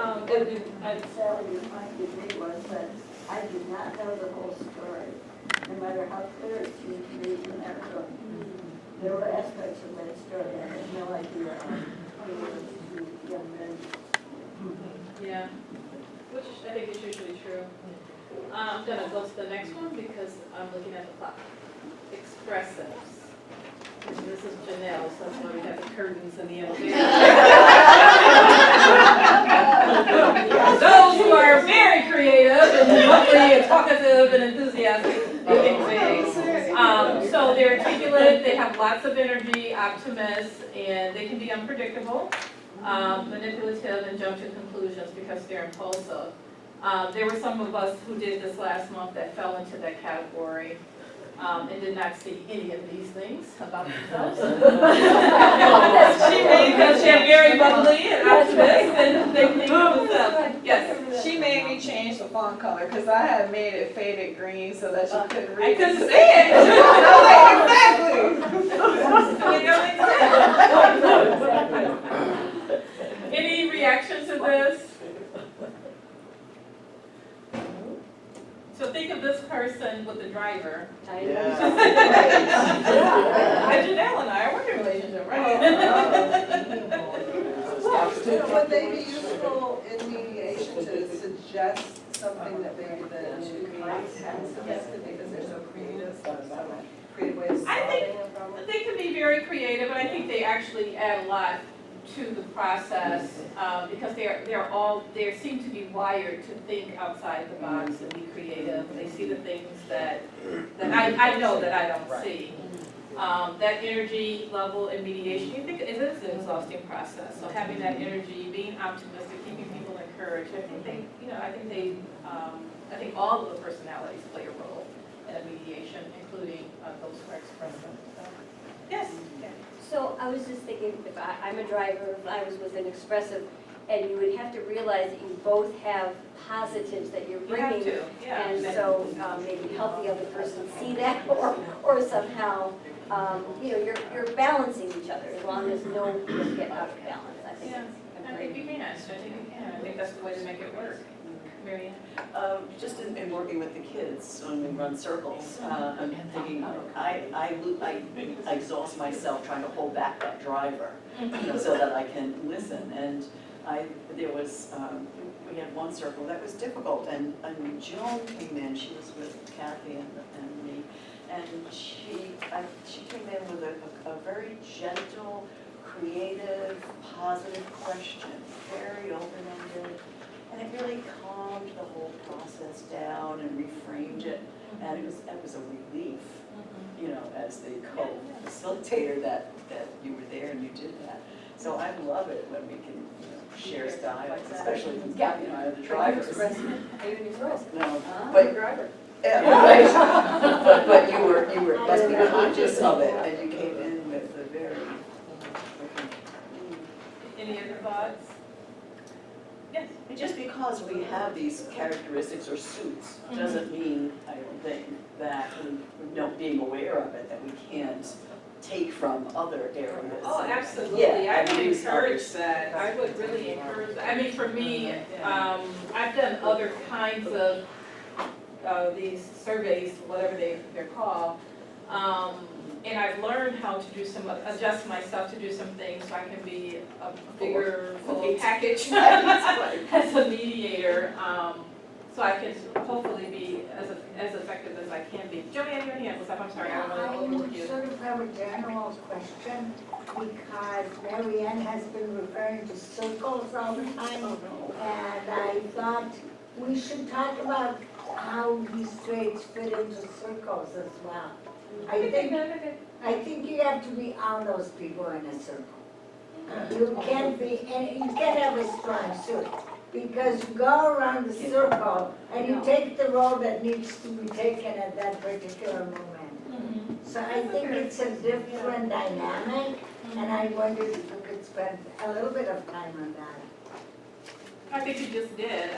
Sally reminded me was that I did not know the whole story, no matter how clear it seemed to me in that room. There were aspects of that story I had no idea of. Young men. Yeah, which I think is usually true. I'm gonna go to the next one because I'm looking at the clock. Expressives. This is Janelle, so that's why we have the curtains in the elevator. Those who are very creative and lovely and talkative and enthusiastic, they think big. So they're articulate, they have lots of energy, optimists, and they can be unpredictable, manipulative, and jump to conclusions because they're impulsive. There were some of us who did this last month that fell into that category. And did not see any of these things about themselves. She made them very bubbly and optimistic and they think of themselves. Yes. She made me change the font color because I had made it faded green so that she couldn't read I it. couldn't see it. Exactly. Any reaction to this? So think of this person with the driver. And Janelle and I are working relationship, right? Would they be useful in mediation to suggest something that maybe the 2 parties haven't suggested because they're so creative? Creative way of solving a problem? They can be very creative, but I think they actually add a lot to the process because they seem to be wired to think outside the box and be creative. They see the things that I know that I don't see. That energy level in mediation, you think it is an exhausting process. So having that energy, being optimistic, keeping people encouraged, I think I think all of the personalities play a role in a mediation, including those who are expressive. So, yes. So I was just thinking, if I'm a driver, if I was with an expressive, and you would have to realize that you both have positives that you're You have bringing. to, yeah. And so maybe help the other person see that, or somehow, you're balancing each other, as long as no one can get out of balance, I think. Yeah, I think you can. I think that's the way to make it work. Mary Ann? Just in working with the kids when we run circles, I'm thinking, I exhaust myself trying to hold back that driver, so that I can listen. And we had one circle that was difficult, and Joan came in. She was with Kathy and me, and she came in with a very gentle, creative, positive question, very open-ended. And it really calmed the whole process down and reframed it, and it was a relief, as the co-facilitator that you were there and you did that. So I love it when we can, share styles, especially when Kathy and I are the drivers. Are you an expressive? No, But driver. Right. But you were must be conscious of it, and you came in with a very. Any other thoughts? Yes. Just because we have these characteristics or suits doesn't mean, I don't think, that being aware of it, that we can't take from other areas. Oh, absolutely. I would use encourage others. that. I would really encourage that. I mean, for me, I've done other kinds of these surveys, whatever they're called. And I've learned how to adjust myself to do some things so I can be a bigger full package as a mediator. So I can hopefully be as effective as I can be. Joanne, your hand was up. I'm sorry, I don't want to overlook you. I sort of have a general question, because Mary Ann has been referring to circles all the time. And I thought we should talk about how these traits fit into circles as well. I think you have to be on those people in a circle. You can't have a strong suit, because you go around the circle and you take the role that needs to be taken at that particular moment. So I think it's a different dynamic, and I wondered if you could spend a little bit of time on that. I think you just did.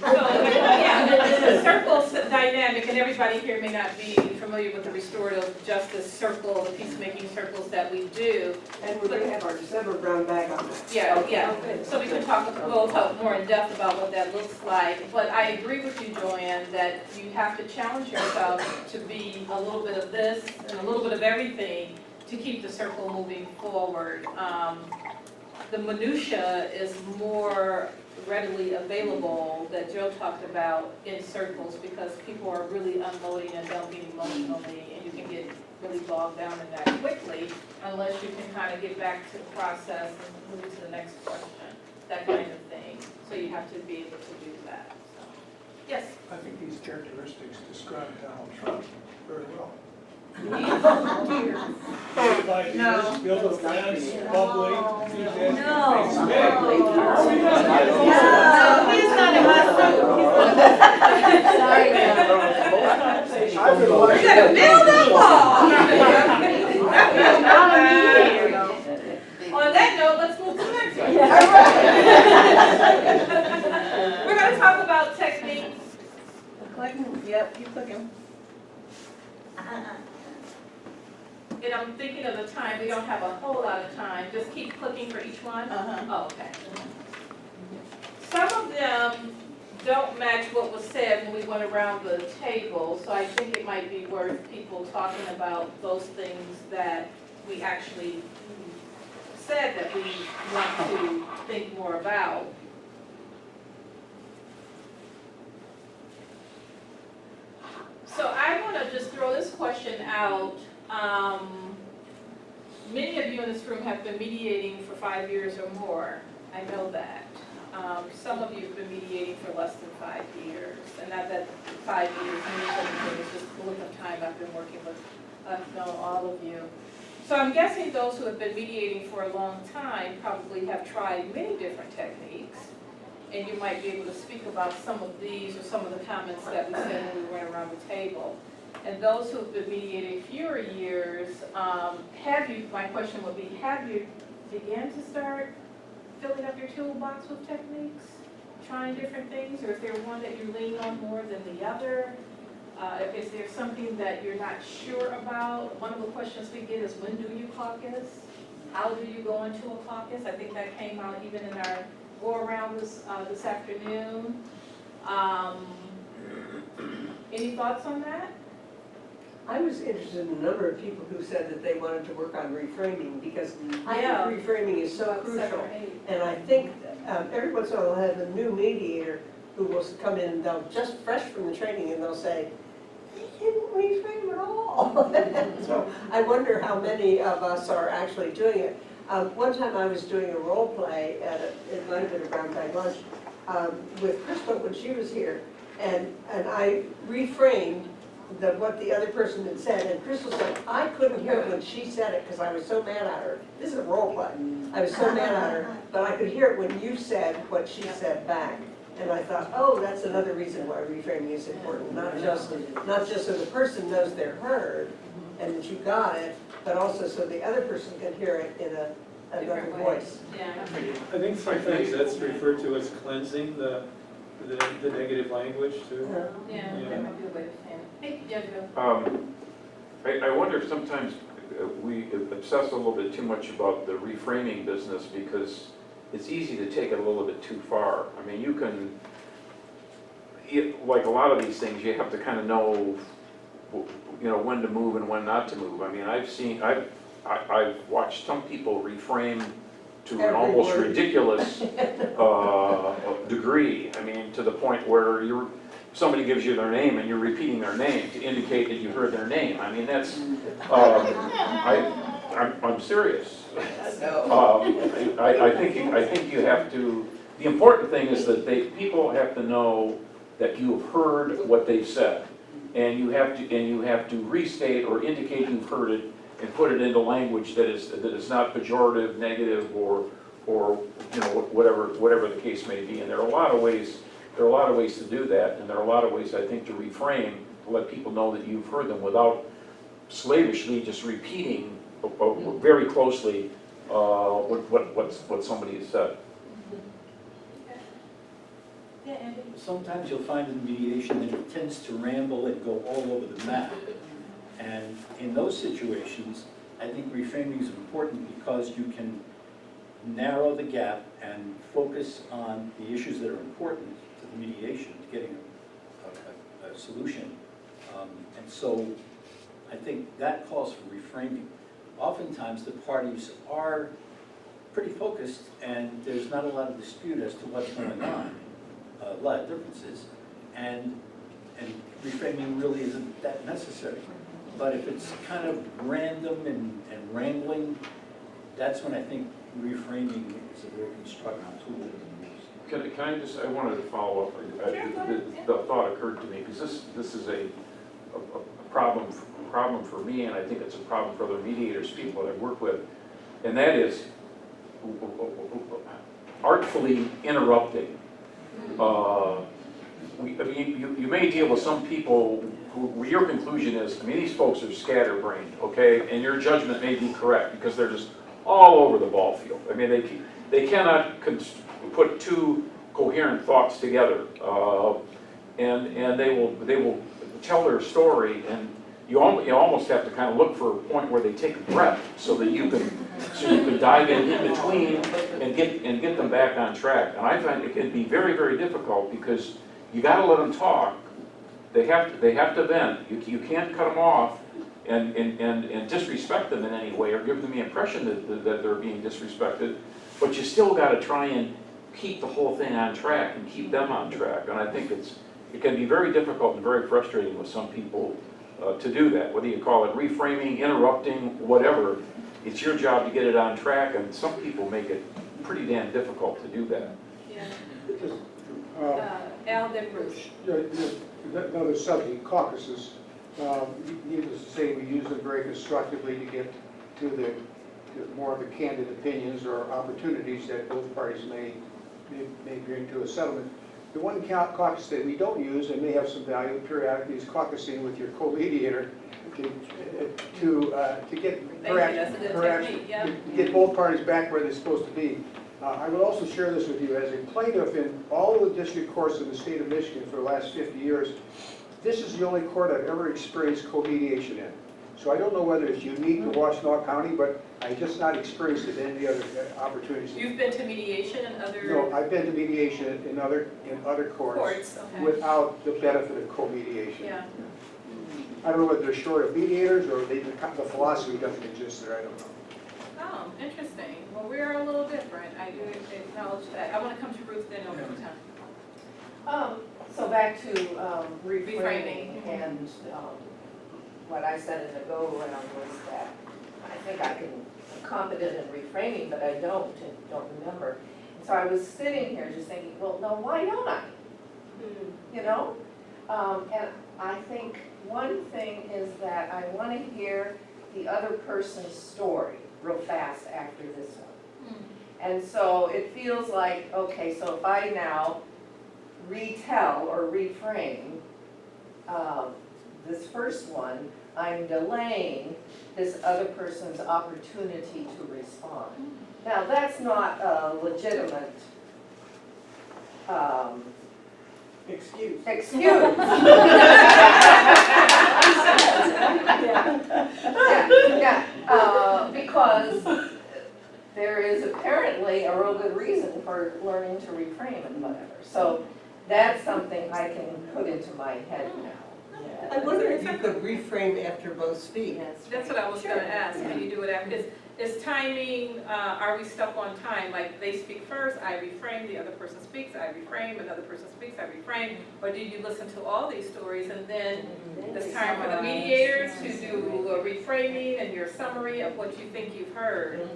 The circle dynamic, and everybody here may not be familiar with the restorative justice circle, the peacemaking circles that we do. And we're going to have our December brown bag on that. Yeah. So we can we'll talk more in depth about what that looks like. But I agree with you, Joanne, that you have to challenge yourself to be a little bit of this and a little bit of everything to keep the circle moving forward. The minutia is more readily available that Joe talked about in circles, because people are really unloading and dumping emotionally, and you can get really bogged down in that quickly unless you can kind of get back to the process and move to the next question, that kind of thing. So you have to be able to do that. So, yes? I think these characteristics describe Donald Trump very well. No. Build a fence, bubbly, enthusiastic, No. face He's not a Muslim. Sorry, We're gonna build a wall. On that note, let's move to the next one. We're gonna talk about techniques. Clicking, yep, keep clicking. And I'm thinking of the time, we don't have a whole lot of time, just keep clicking for each one? Oh, okay. Some of them don't match what was said when we went around the table, so I think it might be worth people talking about those things that we actually said that we want to think more about. So I want to just throw this question out. Many of you in this room have been mediating for 5 years or more. I know that. Some of you have been mediating for less than 5 years. And not that 5 years means anything, it's just the length of time I've been working with know all of you. So I'm guessing those who have been mediating for a long time probably have tried many different techniques. And you might be able to speak about some of these or some of the comments that we said when we went around the table. And those who have been mediating fewer years, my question would be, have you began to start filling up your toolbox with techniques, trying different things, or is there one that you lean on more than the other? Is there something that you're not sure about? One of the questions we get is, when do you caucus? How do you go into a caucus? I think that came out even in our go-around this afternoon. Any thoughts on that? I was interested in a number of people who said that they wanted to work on reframing, because I Yeah. think reframing is so About crucial. 7 or 8. And I think every once in a while I'll have a new mediator who will come in, and they'll just fresh from the training, and they'll say, they didn't reframe at all. So I wonder how many of us are actually doing it. One time I was doing a role play it might have been a brown bag lunch, with Crystal when she was here, and I reframed what the other person had said, and Crystal said, I couldn't hear it when she said it because I was so mad at her. This is a role play. I was so mad at her, but I could hear it when you said what she said back. And I thought, oh, that's another reason why reframing is important, not just so the person knows they're heard and that you got it, but also so the other person can hear it in another voice. Yeah. I think sometimes that's referred to as cleansing the negative language too. Yeah, that might be a way of saying it. Hey, yeah, Joe. I wonder if sometimes we obsess a little bit too much about the reframing business because it's easy to take it a little bit too far. I mean, you can, like a lot of these things, you have to kind of know, when to move and when not to move. I mean, I've watched some people reframe to an almost ridiculous degree. I mean, to the point where somebody gives you their name and you're repeating their name to indicate that you heard their name. I mean, that's, I'm serious. I think you have to, the important thing is that people have to know that you have heard what they've said. And you have to restate or indicate you've heard it and put it into language that is not pejorative, negative, or whatever the case may be. And there are a lot of ways to do that, and there are a lot of ways, I think, to reframe to let people know that you've heard them without slavishly just repeating very closely what somebody has said. Yeah, Andy. Sometimes you'll find in mediation that it tends to ramble and go all over the map. And in those situations, I think reframing is important because you can narrow the gap and focus on the issues that are important to the mediation, to getting a solution. And so I think that calls for reframing. Oftentimes the parties are pretty focused and there's not a lot of dispute as to what's going on, a lot of differences, and reframing really isn't that necessary. But if it's kind of random and wrangling, that's when I think reframing is a very constructive tool. I wanted to follow up. The thought occurred to me, because this is a problem for me, and I think it's a problem for other mediators, people that I work with, and that is artfully interrupting. You may deal with some people who your conclusion is, these folks are scatterbrained, okay, and your judgment may be correct because they're just all over the ball field. I mean, they cannot put two coherent thoughts together, and they will tell their story, and you almost have to kind of look for a point where they take a breath so that you can dive in between and get them back on track. And I find it can be very, very difficult because you got to let them talk. They have to vent. You can't cut them off and disrespect them in any way or give them the impression that they're being disrespected. But you still got to try and keep the whole thing on track and keep them on track. And I think it can be very difficult and very frustrating with some people to do that. Whether you call it reframing, interrupting, whatever, it's your job to get it on track, and some people make it pretty damn difficult to do that. Yeah. Al, then Bruce. Another subject, caucuses. Needless to say, we use them very constructively to get to more of the candid opinions or opportunities that both parties may bring to a settlement. The one caucus that we don't use and may have some value periodically is caucusing with your co-mediator to get That's a good perhaps technique, yeah. to get both parties back where they're supposed to be. I would also share this with you. As a plaintiff in all of the district courts in the state of Michigan for the last 50 years, this is the only court I've ever experienced co-mediation in. So I don't know whether it's unique to Washtenaw County, but I just not experienced it in any other opportunities. You've been to mediation and other No, I've been to mediation in other courts courts, okay. without the benefit of co-mediation. Yeah. I don't know whether they're short of mediators or the philosophy doesn't exist there, I don't know. Oh, interesting. Well, we are a little different. I do acknowledge that. I want to come to Ruth then over to Tom. So back to Reframing. reframing and what I said in the go-around was that I think I can, I'm competent in reframing, but I don't remember. So I was sitting here just thinking, well, no, why don't I? You know? And I think one thing is that I want to hear the other person's story real fast after this one. And so it feels like, okay, so if I now retell or reframe this first one, I'm delaying this other person's opportunity to respond. Now, that's not a legitimate Excuse. Because there is apparently a real good reason for learning to reframe and whatever. So that's something I can put into my head now. I wonder if you could reframe after both speak. That's what I was going to ask. Can you do it after? Is timing, are we stuck on time? Like they speak first, I reframe, the other person speaks, I reframe, another person speaks, I reframe? Or do you listen to all these stories and then it's time for the mediators to do a reframing and your summary of what you think you've heard?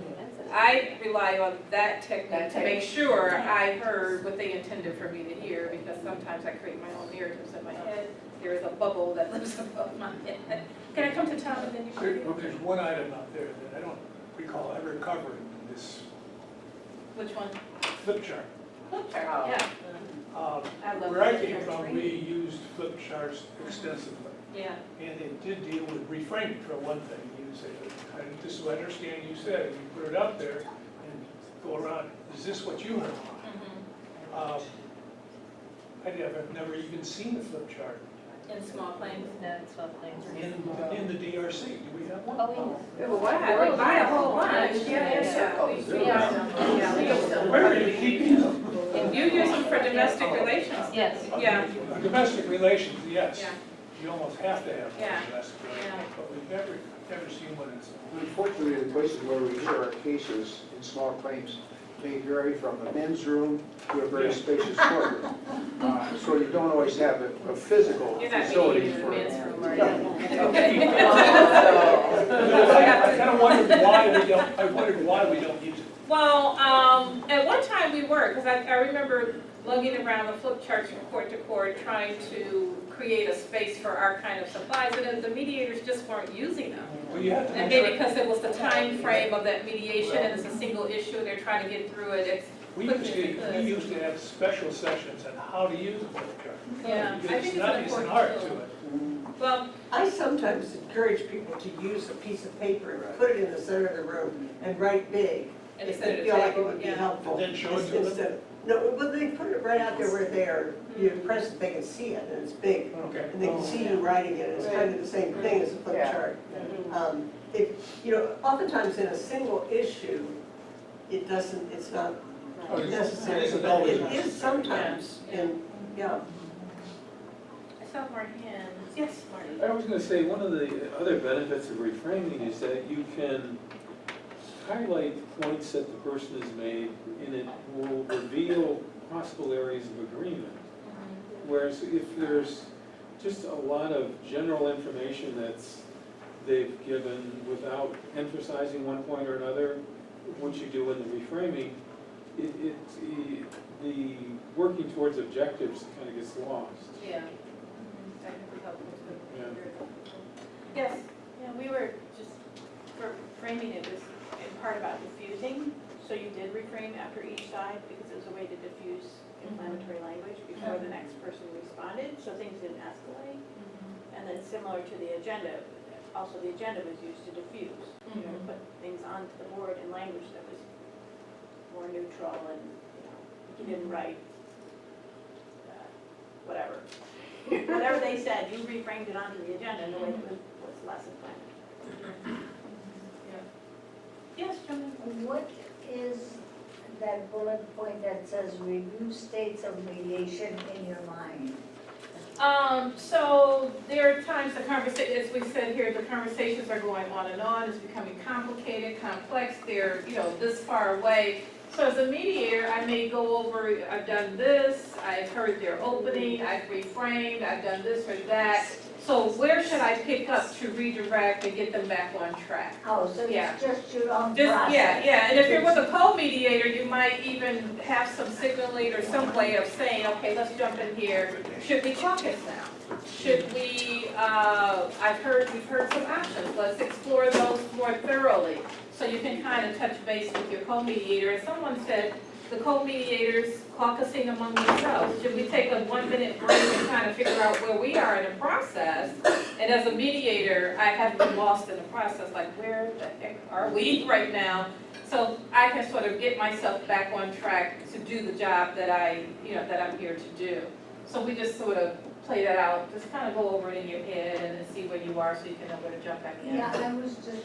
I rely on that technique to make sure I heard what they intended for me to hear, because sometimes I create my own narratives in my head. There is a bubble that lives above my head. Can I come to Tom and then you can? There's one item out there that I don't recall ever covering in this Which one? flip chart. Flip chart, yeah. I love Where I flip came charts. from, we used flip charts extensively. Yeah. And it did deal with reframing for one thing. You say, this is what I understand you said, and you put it up there and go around, is this what you heard? I've never even seen the flip chart. In small claims? Yeah, it's small claims. In the DRC, do we have one? Oh, We buy a whole bunch. Where do you keep them? You use them for domestic relations. Yes. Yeah. Domestic relations, yes. Yeah. You almost have to have Yeah. domestic relations, but we've never seen one that's. Unfortunately, the places where we hear our cases in small claims may vary from a men's room to a very spacious courtroom. So you don't always have a physical You're not facility meeting in the for. men's room, are I kind of wondered why we don't use it. Well, at one time we were, because I remember lugging around the flip charts from court to court, trying to create a space for our kind of supplies, and then the mediators just weren't using them. Well, you have to And make maybe sure. because it was the time frame of that mediation, and it's a single issue, and they're trying to get through it as We quickly as they used could. to have special sessions on how to use a flip chart. Yeah, I Because think it's it's not, an it's an important art to tool. it. Well, I sometimes encourage people to use a piece of paper and put it in the center of the room and write big. and If instead they of feel like it table, would be yeah. helpful. And then show it to them? Instead of- No, but they put it right out there where they are, you press it, they can see it, and it's big. Okay. And they can see you writing it, it's kind of the same thing as a flip chart. Oftentimes in a single issue, it's not Oh, it's- necessary. it isn't But always it is necessary. sometimes, and, yeah. I saw more hands. Yes, Marty. I was going to say, one of the other benefits of reframing is that you can highlight points that the person has made, and it will reveal possible areas of agreement. Whereas if there's just a lot of general information they've given without emphasizing one point or another, what you do in the reframing, the working towards objectives kind of gets lost. Yeah. That could be helpful too. Yes. Yeah, we were just, for framing it was in part about diffusing, so you did reframe after each side because it was a way to diffuse inflammatory language before the next person responded, so things didn't escalate. And then similar to the agenda, also the agenda was used to diffuse, you know, put things onto the board in language that was more neutral and, you know, you didn't write whatever. Whatever they said, you reframed it onto the agenda in a way that was less inflammatory. Yes, Jim? What is that bullet point that says review states of mediation in your mind? So there are times the conversation, as we said here, the conversations are going on and on, it's becoming complicated, complex, they're, you know, this far away. So as a mediator, I may go over, I've done this, I've heard their opening, I've reframed, I've done this or that. So where should I pick up to redirect and get them back on track? Oh, so Yeah. it's just your own Just, process? yeah, and if you're with a co-mediator, you might even have some signaling or some way of saying, okay, let's jump in here. Should we caucus now? Should we, we've heard some options, let's explore those more thoroughly. So you can kind of touch base with your co-mediator. And someone said, the co-mediators caucusing among themselves. Should we take a 1-minute break and kind of figure out where we are in the process? And as a mediator, I have been lost in the process, like where the heck are we right now? So I can sort of get myself back on track to do the job that that I'm here to do. So we just sort of play that out, just kind of go over it in your head and then see where you are so you can know where to jump back in. Yeah, I was just,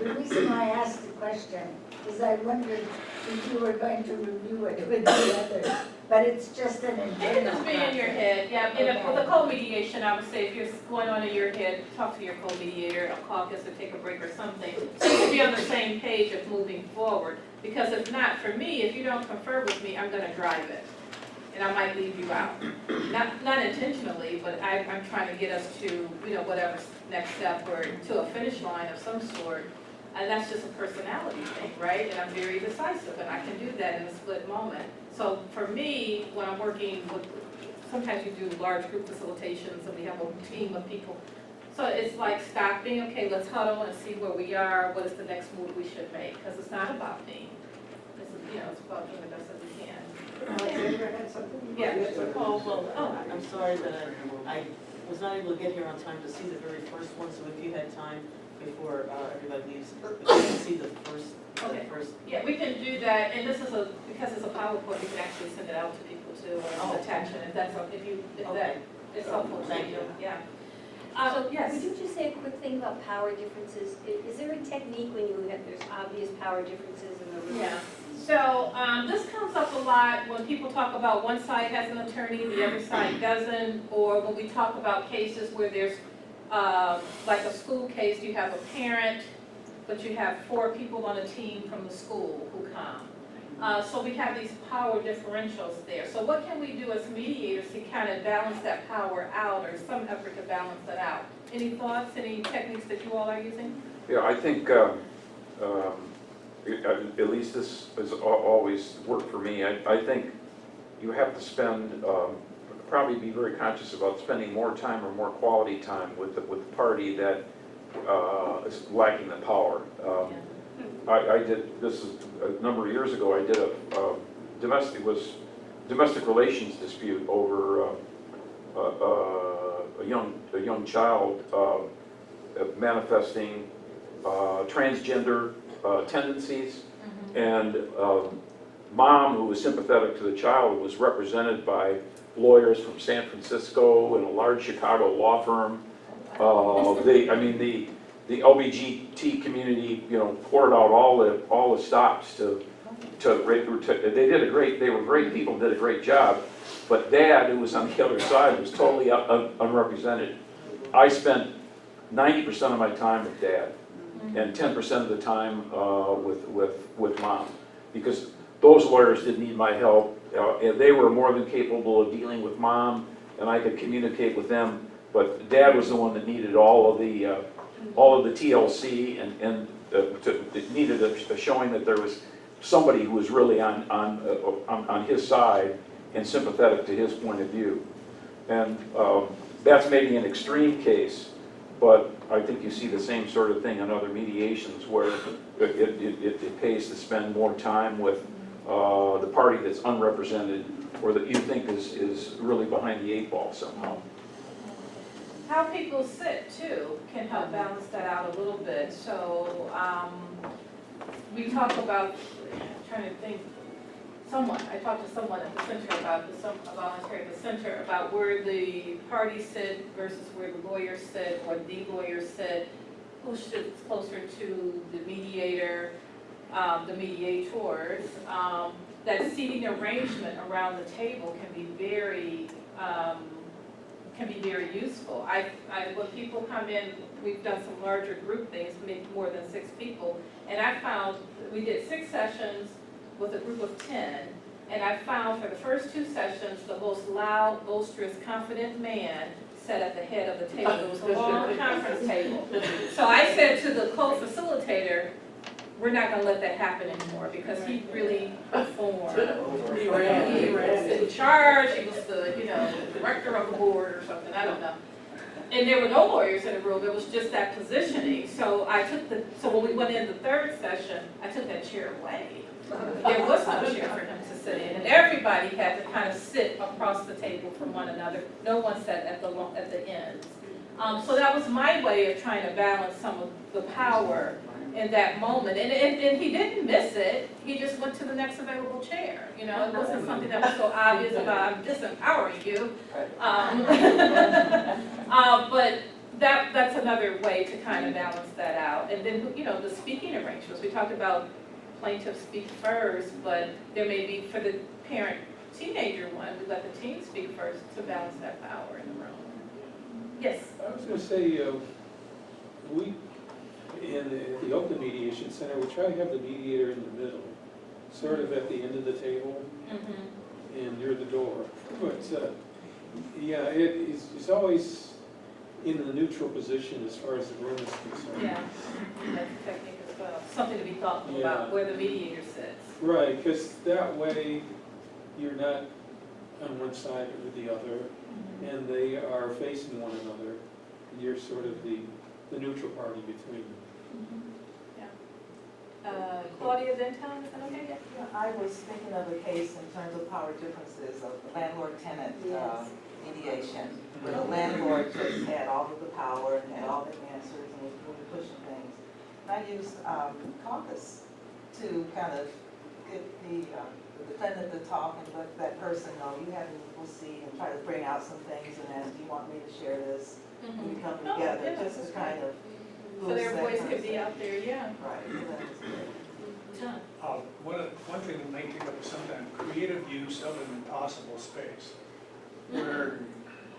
the reason I asked the question is I wondered if you were going to review it with the others, but it's just an It internal can just be in your head, yeah. And Okay. with a co-mediation, I would say if you're going on in your head, talk to your co-mediator, a caucus, or take a break or something. So you can be on the same page of moving forward. Because if not, for me, if you don't confer with me, I'm gonna drive it. And I might leave you out. Not intentionally, but I'm trying to get us to, you know, whatever next step or to a finish line of some sort. And that's just a personality thing, right? And I'm very decisive, and I can do that in a split moment. So for me, when I'm working with, sometimes you do large group facilitations, and we have a team of people. So it's like stopping, okay, let's huddle and see where we are, what is the next move we should make? Because it's not about me. It's about doing the best that we can. Alexandra had something? Yeah. I'm sorry that I was not able to get here on time to see the very first one, so if you had time before everybody leaves, we can see the first. Okay. Yeah, we can do that, and this is because it's a PowerPoint, you can actually send it out to people too, or attach it, if that's, if that is helpful to Thank you, you. yeah. So Yes. would you just say a quick thing about power differences? Is there a technique when there's obvious power differences in the room? Yeah. So this comes up a lot when people talk about one side has an attorney, the other side doesn't, or when we talk about cases where there's, like a school case, you have a parent, but you have 4 people on a team from the school who come. So we have these power differentials there. So what can we do as mediators to kind of balance that power out, or some effort to balance that out? Any thoughts, any techniques that you all are using? Yeah, I think, at least this has always worked for me. I think you have to spend, probably be very conscious about spending more time or more quality time with the party that is lacking the power. I did, this is a number of years ago, I did a domestic relations dispute over a young child manifesting transgender tendencies, and mom, who was sympathetic to the child, was represented by lawyers from San Francisco and a large Chicago law firm. The LBGT community, poured out all the stops to they were great people, did a great job, but Dad, who was on the other side, was totally unrepresented. I spent 90% of my time with Dad, and 10% of the time with Mom, because those lawyers didn't need my help. And they were more than capable of dealing with Mom, and I could communicate with them. But Dad was the one that needed all of the TLC, and it needed a showing that there was somebody who was really on his side and sympathetic to his point of view. And that's maybe an extreme case, but I think you see the same sort of thing in other mediations where it pays to spend more time with the party that's unrepresented or that you think is really behind the eight ball somehow. How people sit too can help balance that out a little bit. So we talk about, I'm trying to think, I talked to someone at the center about a volunteer at the center about where the parties sit versus where the lawyers sit or the lawyers sit, who sits closer to the mediator, the mediators. That seating arrangement around the table can be very useful. When people come in, we've done some larger group things, maybe more than 6 people, and I found we did 6 sessions with a group of 10, and I found for the first 2 sessions, the most loud, boisterous, confident man sat at the head of the table. It was a long conference table. So I said to the co-facilitator, we're not going to let that happen anymore because he really performed. He was in charge. He was the director of the board or something. I don't know. And there were no lawyers in the room. It was just that positioning. So when we went in the 3rd session, I took that chair away. There was no chair for him to sit in, and everybody had to kind of sit across the table from one another. No one sat at the ends. So that was my way of trying to balance some of the power in that moment, and he didn't miss it. He just went to the next available chair. It wasn't something that was so obvious about I'm disempowering you. But that's another way to kind of balance that out. And then the speaking arrangements. We talked about plaintiffs speak first, but there may be for the parent teenager one, we let the teen speak first to balance that power in the room. Yes. I was going to say we. In the Open Mediation Center, we try to have the mediator in the middle, sort of at the end of the table and near the door. But yeah, it's always in the neutral position as far as the room is concerned. Yeah, that's a technique as well. Something to be thoughtful about where the mediator sits. Right, because that way you're not on one side or the other, and they are facing one another. And you're sort of the neutral party between them. Claudia Ventone, is that okay? Yeah, I was thinking of a case in terms of power differences of landlord-tenant mediation, where the landlord just had all of the power and had all the answers and was really pushing things. And I used caucus to kind of get the defendant to talk and let that person know you have an equal seat and try to bring out some things and ask, do you want me to share this? We come together just to kind of so their voice could be out there, yeah. Right. One thing we may take up is sometimes creative use of an impossible space. Where,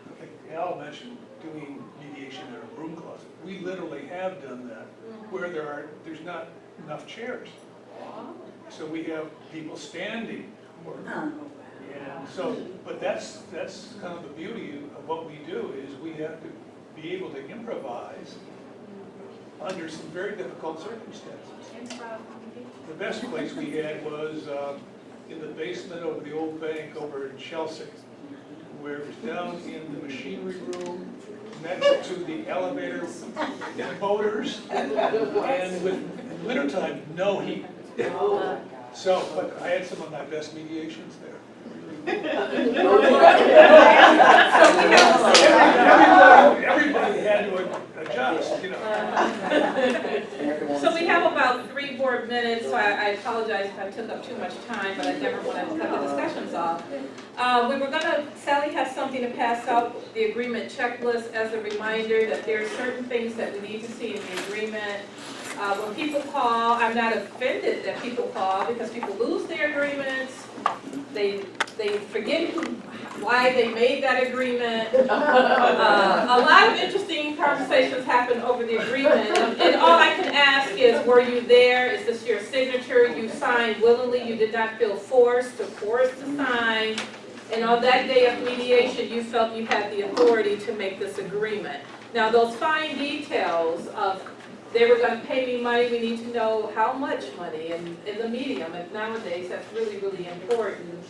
I think Al mentioned doing mediation in a room closet. We literally have done that, where there's not enough chairs. So we have people standing. And so, but that's kind of the beauty of what we do, is we have to be able to improvise under some very difficult circumstances. The best place we had was in the basement of the old bank over in Chelsea, where it was down in the machinery room next to the elevator motors, and with wintertime, no heat. So, but I had some of my best mediations there. Everybody had to adjust, So we have about 3 more minutes, so I apologize if I took up too much time, but I never want to cut the discussions off. Sally has something to pass out, the agreement checklist, as a reminder that there are certain things that we need to see in the agreement. When people call, I'm not offended that people call because people lose their agreements. They forget why they made that agreement. A lot of interesting conversations happen over the agreement. And all I can ask is, were you there? Is this your signature? You signed willingly. You did not feel forced to sign. And on that day of mediation, you felt you had the authority to make this agreement. Now, those fine details of they were going to pay me money, we need to know how much money, and in the medium, and nowadays that's really, really important.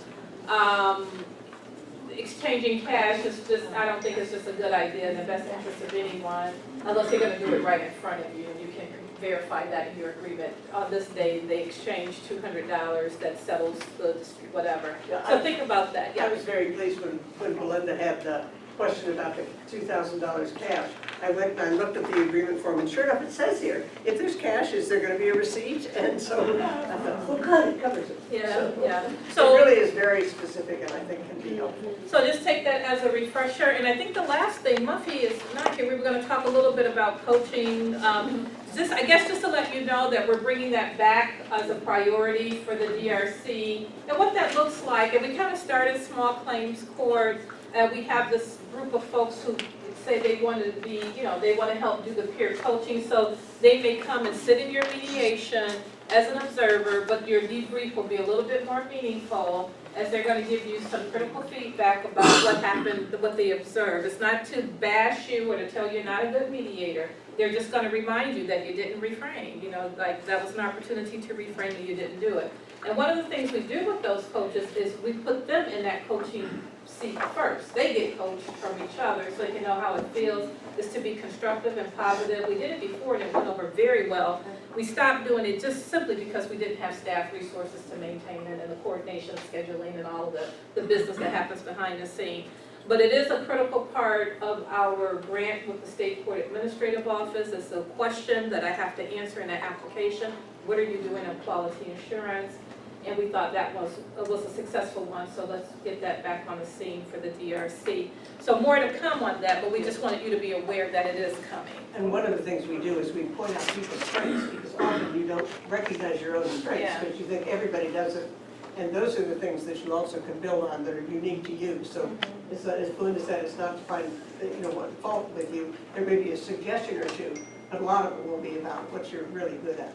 exchanging cash is just, I don't think it's just a good idea in the best interest of anyone, unless they're gonna do it right in front of you, and you can verify that in your agreement. On this day, they exchanged $200 that settles the dispute, whatever. So think about that, I yeah. was very pleased when Belinda had the question about the $2,000 cash. I went and I looked at the agreement form, and sure enough, it says here, if there's cash, is there gonna be a receipt? And so I thought, well, good, it covers it. Yeah, yeah. It So, really is very specific, and I think can be helpful. so just take that as a refresher, and I think the last thing, Muffy is not here, we were gonna talk a little bit about coaching. I guess just to let you know that we're bringing that back as a priority for the DRC, and what that looks like, and we kind of started small claims court, we have this group of folks who say they want to be, they want to help do the peer coaching, so they may come and sit in your mediation as an observer, but your debrief will be a little bit more meaningful, as they're going to give you some critical feedback about what happened, what they observed. It's not to bash you or to tell you you're not a good mediator. They're just going to remind you that you didn't refrain, like that was an opportunity to refrain and you didn't do it. And one of the things we do with those coaches is we put them in that coaching seat first. They get coached from each other so they can know how it feels is to be constructive and positive. We did it before and it went over very well. We stopped doing it just simply because we didn't have staff resources to maintain it and the coordination, scheduling, and all of the business that happens behind the scene. But it is a critical part of our grant with the State Court Administrative Office. It's a question that I have to answer in the application. What are you doing on quality assurance? And we thought that was a successful one, so let's get that back on the scene for the DRC. So more to come on that, but we just wanted you to be aware that it is coming. And one of the things we do is we point out people's strengths, because often you don't recognize your own strengths, Yeah. because you think everybody does it. And those are the things that you also can build on that are unique to you. So as Belinda said, it's not to find, one fault with you. There may be a suggestion or two, but a lot of it will be about what you're really good at.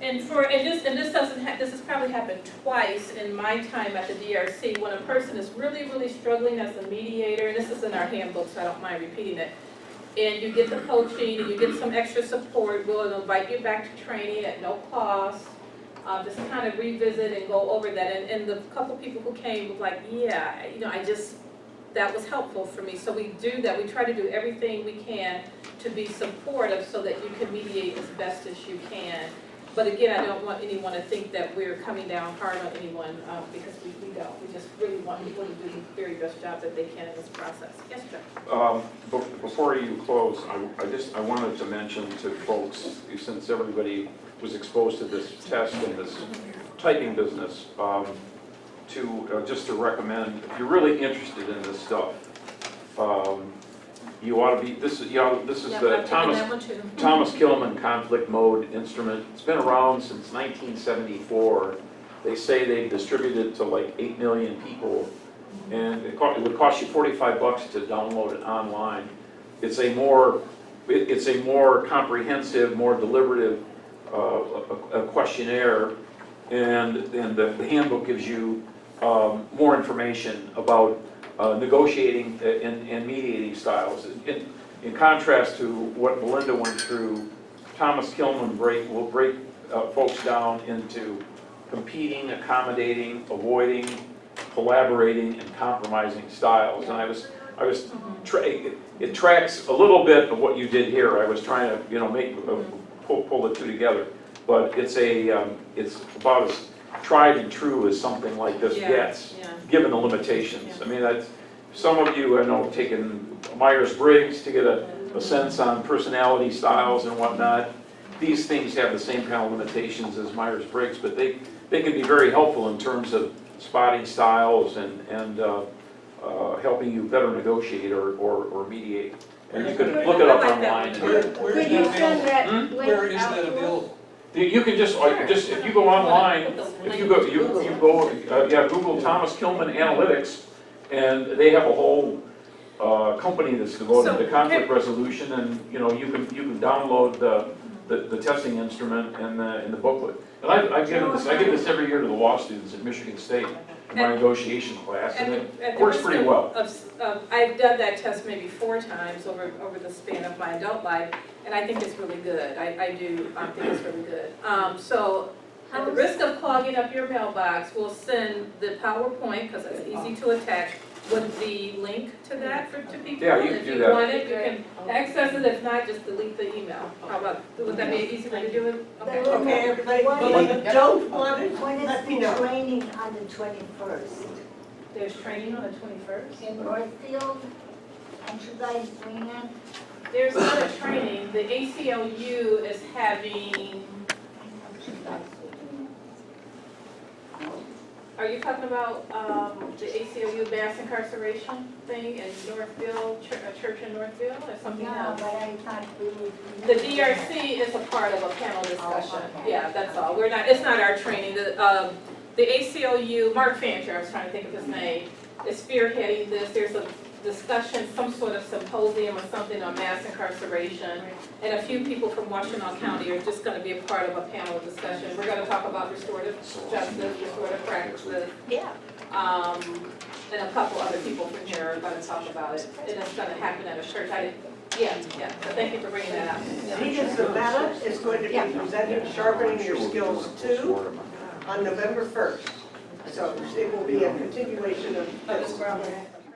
And this has probably happened twice in my time at the DRC, when a person is really, really struggling as a mediator, and this is in our handbook, so I don't mind repeating it, and you get the coaching, and you get some extra support, we'll invite you back to training at no cost, just kind of revisit and go over that, and the couple people who came were like, yeah, that was helpful for me. So we do that, we try to do everything we can to be supportive so that you can mediate as best as you can. But again, I don't want anyone to think that we're coming down hard on anyone, because we don't. We just really want people to do the very best job that they can in this process. Yes, Chuck? Before you close, I wanted to mention to folks, since everybody was exposed to this test and this typing business, just to recommend, if you're really interested in this stuff, you ought to be, this is the Thomas Gilman conflict mode instrument. It's been around since 1974. They say they distributed it to like 8 million people, and it would cost you $45 to download it online. It's a more comprehensive, more deliberative a questionnaire, and the handbook gives you more information about negotiating and mediating styles. In contrast to what Belinda went through, Thomas Gilman will break folks down into competing, accommodating, avoiding, collaborating, and compromising styles. And it tracks a little bit of what you did here. I was trying to pull the two together, but it's about as tried and true as something like this gets, given the limitations. I mean, some of you I know taken Myers-Briggs to get a sense on personality styles and whatnot. These things have the same kind of limitations as Myers-Briggs, but they can be very helpful in terms of spotting styles and helping you better negotiate or mediate. And you can look it up online. Where is that available? You can just if you go online, Google Thomas Gilman Analytics, and they have a whole company that's devoted to conflict resolution, and you can download the testing instrument and the booklet. And I give this every year to the law students at Michigan State in my negotiation class, and it works pretty well. I've done that test maybe 4 times over the span of my adult life, and I think it's really good. I do think it's really good. So at the risk of clogging up your mailbox, we'll send the PowerPoint, because it's easy to attach, with the link to that to people. Yeah, you can do If that. you want it, you can access it, if not, just delete the email. How about, would that be an easy way to do it? Okay. Okay, everybody, When but is- if you don't want it, When let is me the know. training on the 21st? There's training on the 21st. In Northfield? And should I bring in? There's not a training, the ACLU is having, are you talking about the ACLU mass incarceration thing in Northville, a church in Northville, or something No, else? but I thought we would. The DRC is a part of a panel discussion, okay. yeah, that's all, we're not, it's not our training, the ACLU, Mark Fancher, I was trying to think of his name, is spearheading this, there's a discussion, some sort of symposium or something on mass incarceration, and a few people from Washington County are just gonna be a part of a panel discussion. We're gonna talk about restorative justice, restorative practices. Yeah. And a couple other people from here are gonna talk about it, and it's gonna happen at a church. Yeah, so thank you for bringing that up. Venus Savannah is going to be presenting Sharpening Your Skills 2 on November 1st. So it will be a continuation of this program.